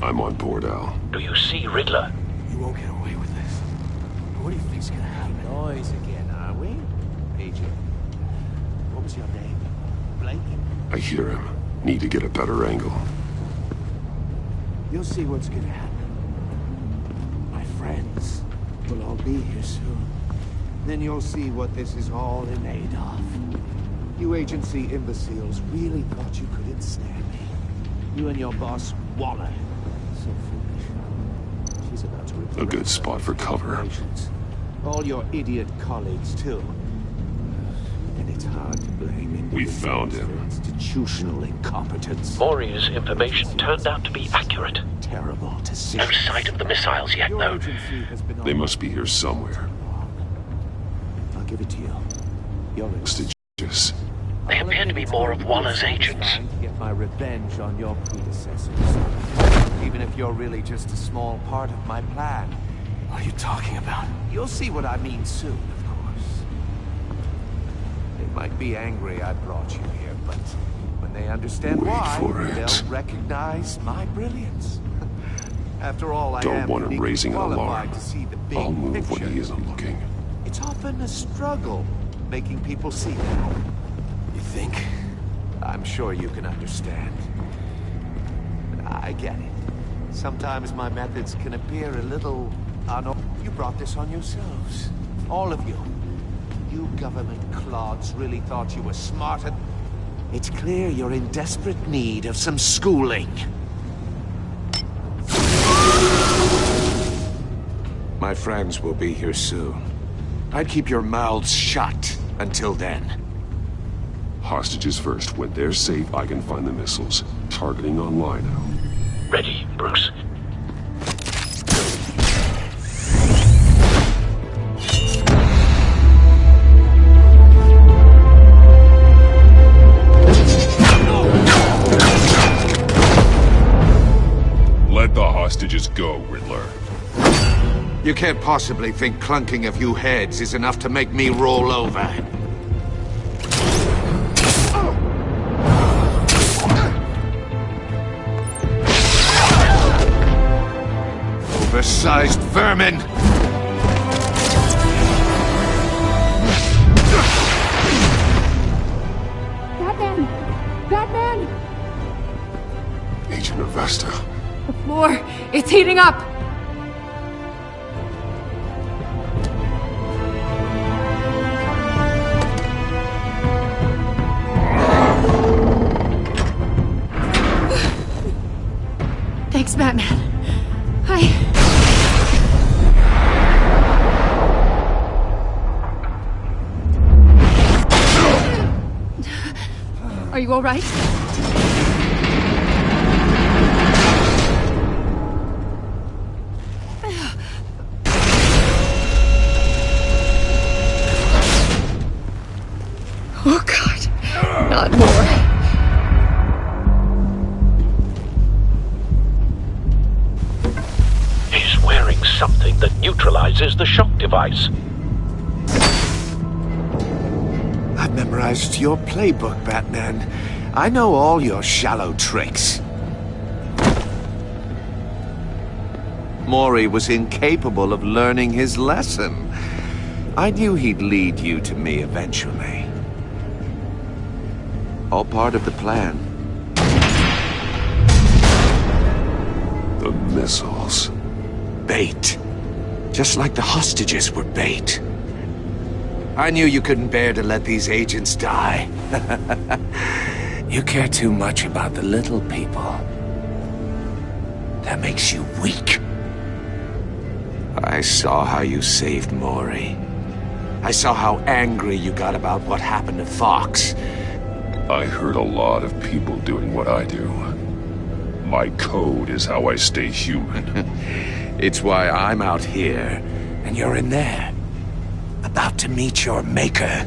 I'm on board, Al. Do you see Riddler? You won't get away with this. What do you think's gonna happen? Noise again, are we? Agent. What was your name? Blake? I hear him. Need to get a better angle. You'll see what's gonna happen. My friends will all be here soon. Then you'll see what this is all in aid of. You agency imbeciles really thought you could ensnare me. You and your boss, Waller. So foolish. She's about to rip A good spot for cover. all your idiot colleagues, too. And it's hard to blame We found him. institutional incompetence. Maury's information turned out to be accurate. Terrible to see. No sight of the missiles yet, though. They must be here somewhere. I'll give it to you. You're Prestigious. They appear to be more of Waller's agents. To get my revenge on your predecessors. Even if you're really just a small part of my plan. What are you talking about? You'll see what I mean soon, of course. They might be angry I brought you here, but when they understand why, they'll recognize my brilliance. After all, I Don't am want him uniquely raising an qualified alarm. to see the big I'll move picture. when he isn't looking. It's often a struggle making people see that. You think? I'm sure you can understand. I get it. Sometimes my methods can appear a little You brought this on yourselves. All of you. You government clods really thought you were smarter. It's clear you're in desperate need of some schooling. My friends will be here soon. I'd keep your mouths shut until then. Hostages first. When they're safe, I can find the missiles. Targeting online now. Ready, Bruce. Let the hostages go, Riddler. You can't possibly think clunking a few heads is enough to make me roll over. Oversized vermin! faster. The floor, it's heating up! Thanks, Batman. Are you all right? Oh, God. Not more. He's wearing something that neutralizes the shock device. I've memorized your playbook, Batman. I know all your shallow tricks. Mori was incapable of learning his lesson. I knew he'd lead you to me eventually. All part of the plan. The missiles. Bait. Just like the hostages were bait. I knew you couldn't bear to let these agents die. You care too much about the little people. That makes you weak. I saw how you saved Mori. I saw how angry you got about what happened to Fox. I heard a lot of people doing what I do. My code is how I stay human. It's why I'm out here, and you're in there. About to meet your maker.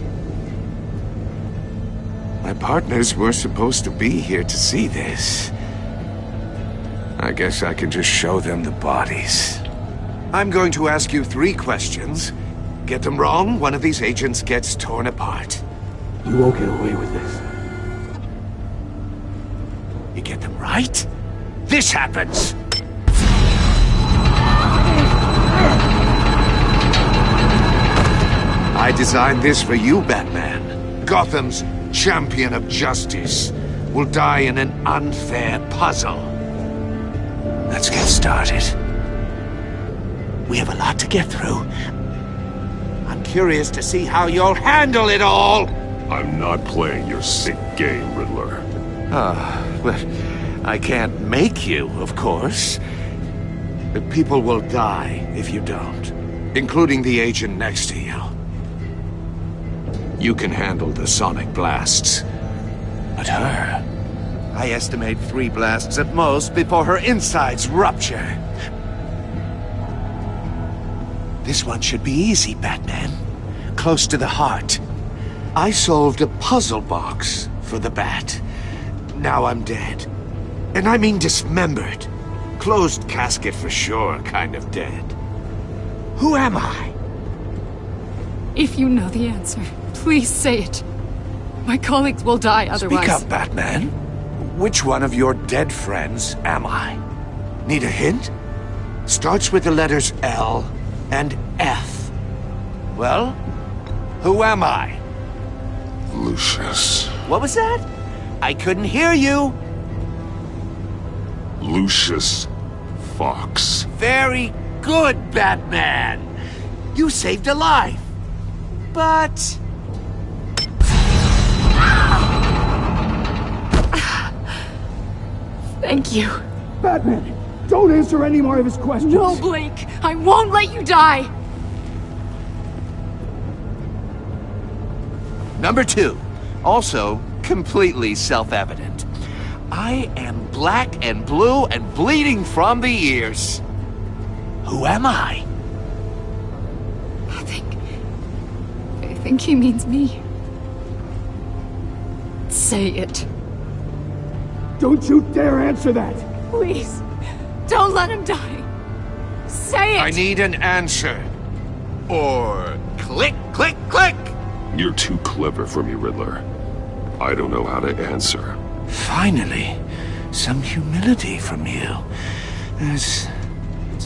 My partners were supposed to be here to see this. I guess I can just show them the bodies. I'm going to ask you 3 questions. Get them wrong, one of these agents gets torn apart. You won't get away with this. You get them right, this happens! I designed this for you, Batman. Gotham's champion of justice will die in an unfair puzzle. Let's get started. We have a lot to get through. I'm curious to see how you'll handle it all! I'm not playing your sick game, Riddler. Well, I can't make you, of course. But people will die if you don't, including the agent next to you. You can handle the sonic blasts. But her... I estimate 3 blasts at most before her insides rupture. This one should be easy, Batman. Close to the heart. I solved a puzzle box for the Bat. Now I'm dead. And I mean dismembered. Closed casket for sure, kind of dead. Who am I? If you know the answer, please say it. My colleagues will die otherwise. Speak up, Batman. Which one of your dead friends am I? Need a hint? Starts with the letters L and F. Well, who am I? Lucius. What was that? I couldn't hear you. Lucius Fox. Very good, Batman. You saved a life. But... Thank you. Batman, don't answer any more of his questions. No, Blake. I won't let you die. Number 2. Also, completely self-evident. I am black and blue and bleeding from the ears. Who am I? I think he means me. Say it. Don't you dare answer that! Please, don't let him die. Say it! I need an answer. Or click, click, click! You're too clever for me, Riddler. I don't know how to answer. Finally, some humility from you. It's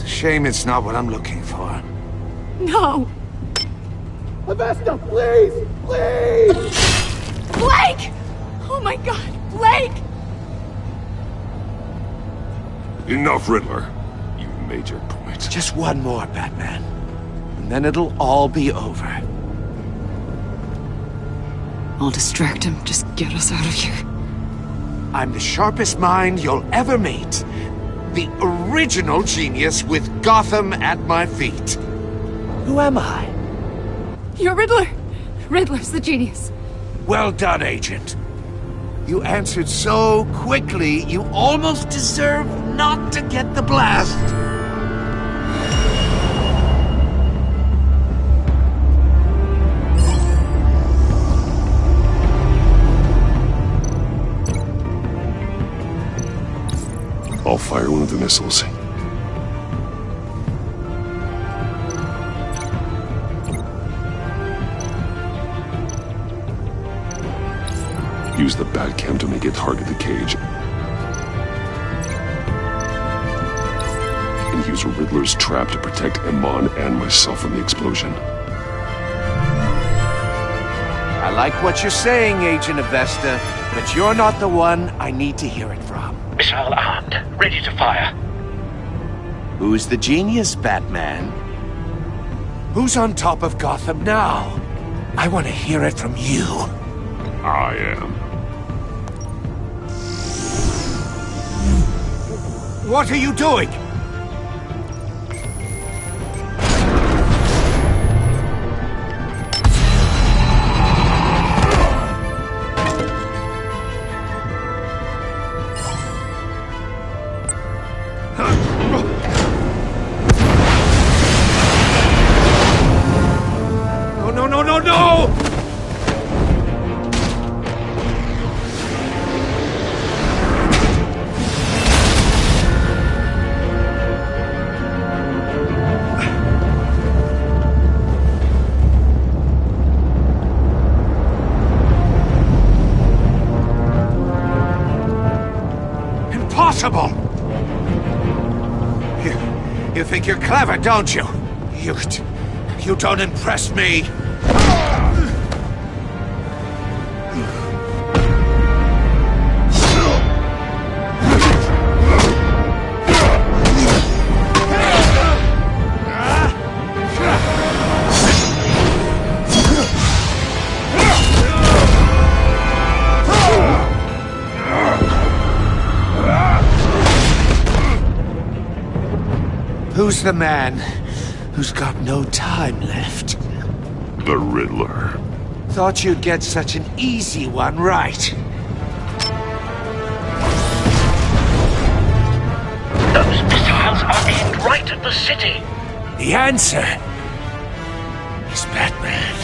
a shame it's not what I'm looking for. No! Avesta, please! Please! Blake! Oh my god, Blake! Enough, Riddler. You made your point. Just one more, Batman. And then it'll all be over. I'll distract him. Just get us out of here. I'm the sharpest mind you'll ever meet. The original genius with Gotham at my feet. Who am I? You're Riddler. Riddler's the genius. Well done, Agent. You answered so quickly, you almost deserve not to get the blast. I'll fire one of the missiles. Use the Batcam to make it target the cage. And use Riddler's trap to protect Iman and myself from the explosion. I like what you're saying, Agent Avesta, but you're not the one I need to hear it from. Missile armed, ready to fire. Who's the genius, Batman? Who's on top of Gotham now? I want to hear it from you. I am. What are you doing? No! Impossible! You think you're clever, don't you? You don't impress me. Who's the man who's got no time left? The Riddler. Thought you'd get such an easy one right. Those missiles are aimed right at the city. The answer is Batman.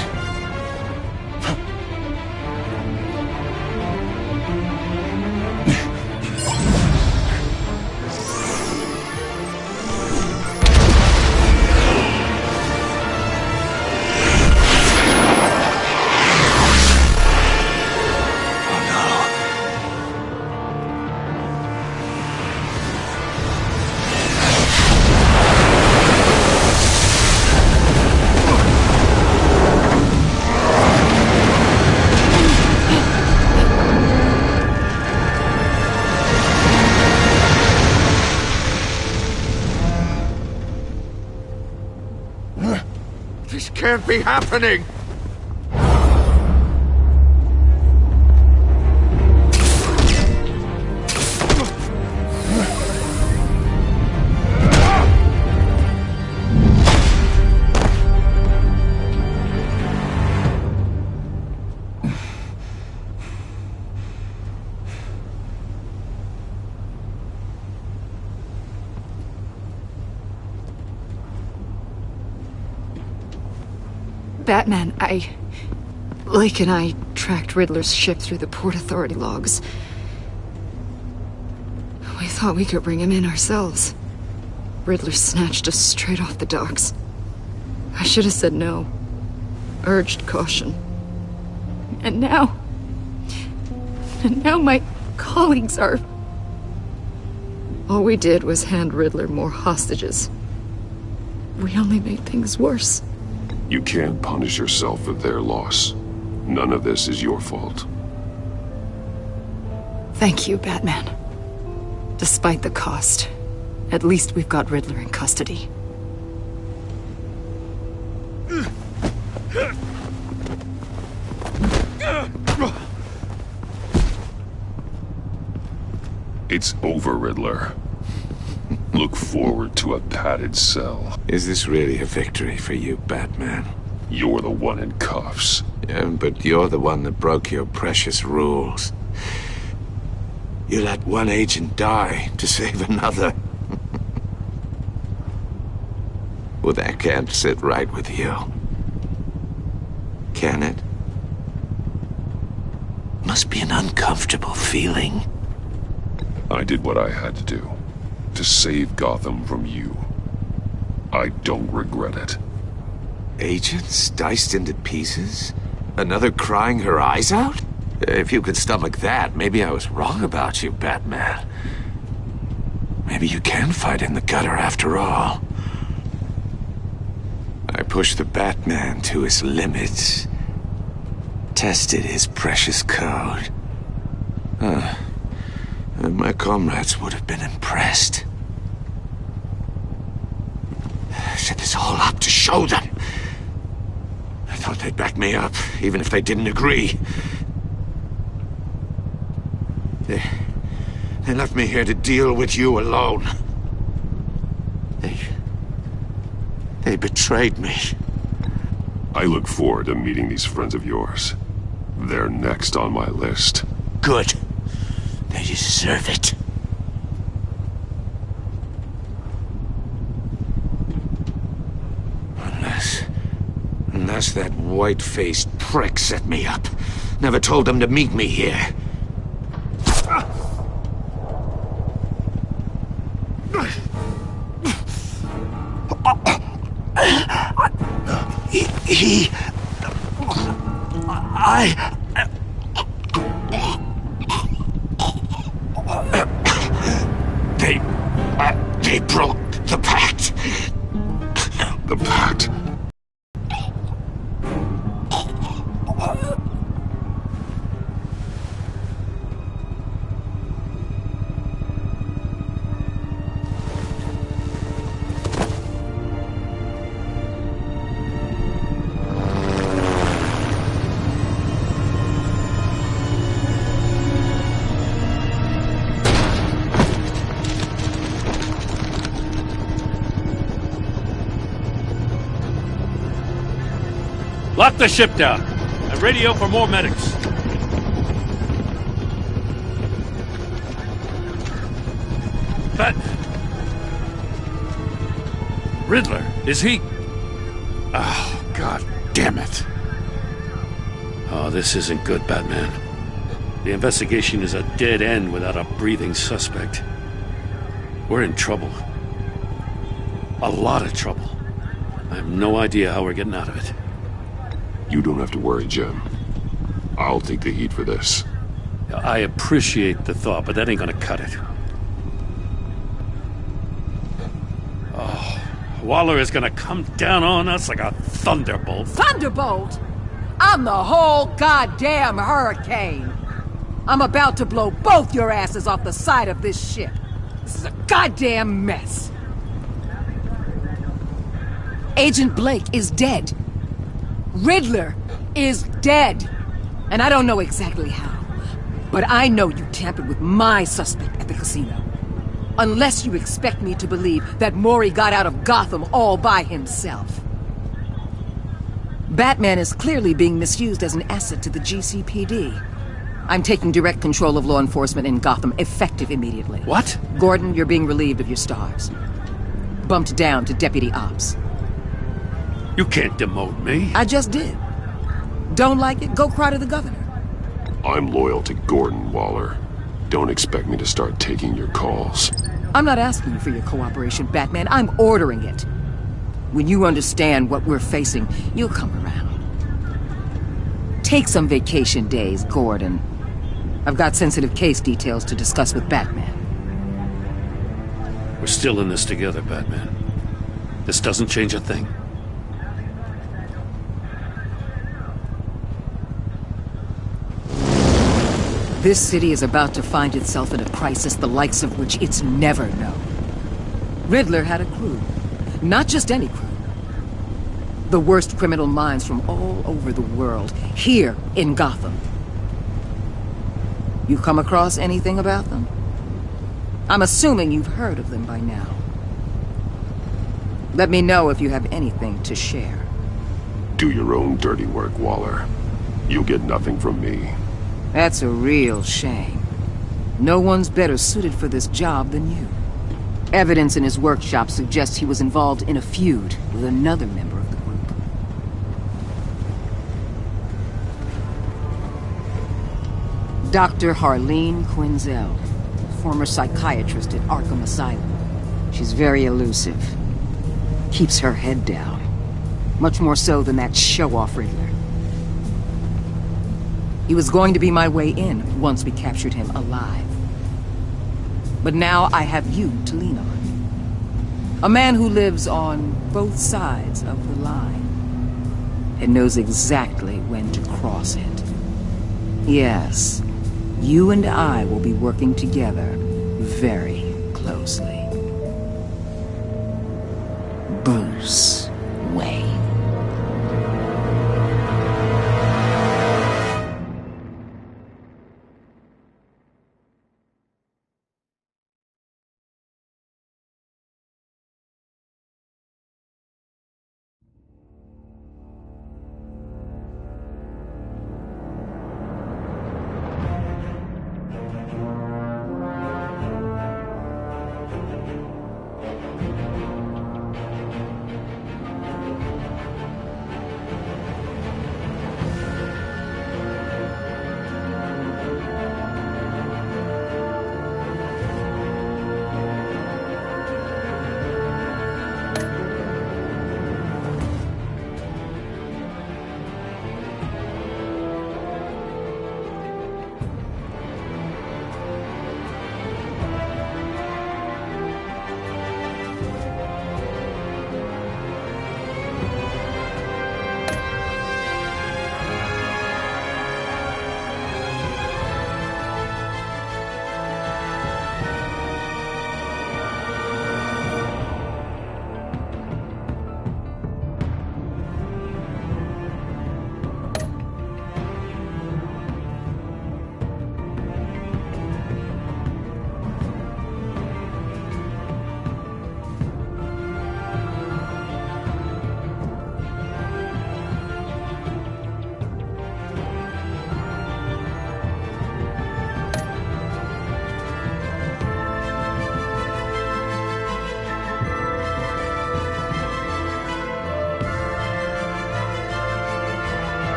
This can't be happening! Batman, Lake and I tracked Riddler's ship through the Port Authority logs. We thought we could bring him in ourselves. Riddler snatched us straight off the docks. I should have said no. Urged caution. And now my colleagues are... All we did was hand Riddler more hostages. We only made things worse. You can't punish yourself for their loss. None of this is your fault. Thank you, Batman. Despite the cost, At least we've got Riddler in custody. It's over, Riddler. Look forward to a padded cell. Is this really a victory for you, Batman? You're the one in cuffs. Yeah, but you're the one that broke your precious rules. You let one agent die to save another. Well, that can't sit right with you. Can it? Must be an uncomfortable feeling. I did what I had to do. To save Gotham from you. I don't regret it. Agents diced into pieces? Another crying her eyes out? If you could stomach that, maybe I was wrong about you, Batman. Maybe you can fight in the gutter after all. I pushed the Batman to his limits. Tested his precious code. And my comrades would have been impressed. I set this all up to show them. I thought they'd back me up, even if they didn't agree. They left me here to deal with you alone. They betrayed me. I look forward to meeting these friends of yours. They're next on my list. Good. They deserve it. Unless that white-faced prick set me up. Never told them to meet me here. They broke the pact. The pact? Lock the ship down and radio for more medics. Riddler, is he? Oh, God damn it. Oh, this isn't good, Batman. The investigation is a dead end without a breathing suspect. We're in trouble. A lot of trouble. I have no idea how we're getting out of it. You don't have to worry, Jim. I'll take the heat for this. I appreciate the thought, but that ain't gonna cut it. Oh, Waller is gonna come down on us like a thunderbolt. Thunderbolt? I'm the whole goddamn hurricane. I'm about to blow both your asses off the side of this ship. This is a goddamn mess. Agent Blake is dead. Riddler is dead. And I don't know exactly how. But I know you tampered with my suspect at the casino. Unless you expect me to believe that Mori got out of Gotham all by himself. Batman is clearly being misused as an asset to the GCPD. I'm taking direct control of law enforcement in Gotham, effective immediately. What? Gordon, you're being relieved of your stars. Bumped down to Deputy Ops. You can't demote me. I just did. Don't like it? Go cry to the governor. I'm loyal to Gordon, Waller. Don't expect me to start taking your calls. I'm not asking you for your cooperation, Batman. I'm ordering it. When you understand what we're facing, you'll come around. Take some vacation days, Gordon. I've got sensitive case details to discuss with Batman. We're still in this together, Batman. This doesn't change a thing. This city is about to find itself in a crisis the likes of which it's never known. Riddler had a crew. Not just any crew. The worst criminal minds from all over the world, here in Gotham. You come across anything about them? I'm assuming you've heard of them by now. Let me know if you have anything to share. Do your own dirty work, Waller. You'll get nothing from me. That's a real shame. No one's better suited for this job than you. Evidence in his workshop suggests he was involved in a feud with another member of the group. Dr. Harleen Quinzel, former psychiatrist at Arkham Asylum. She's very elusive. Keeps her head down. Much more so than that show-off Riddler. He was going to be my way in once we captured him alive. But now I have you to lean on. A man who lives on both sides of the line and knows exactly when to cross it. Yes, you and I will be working together very closely. Bruce.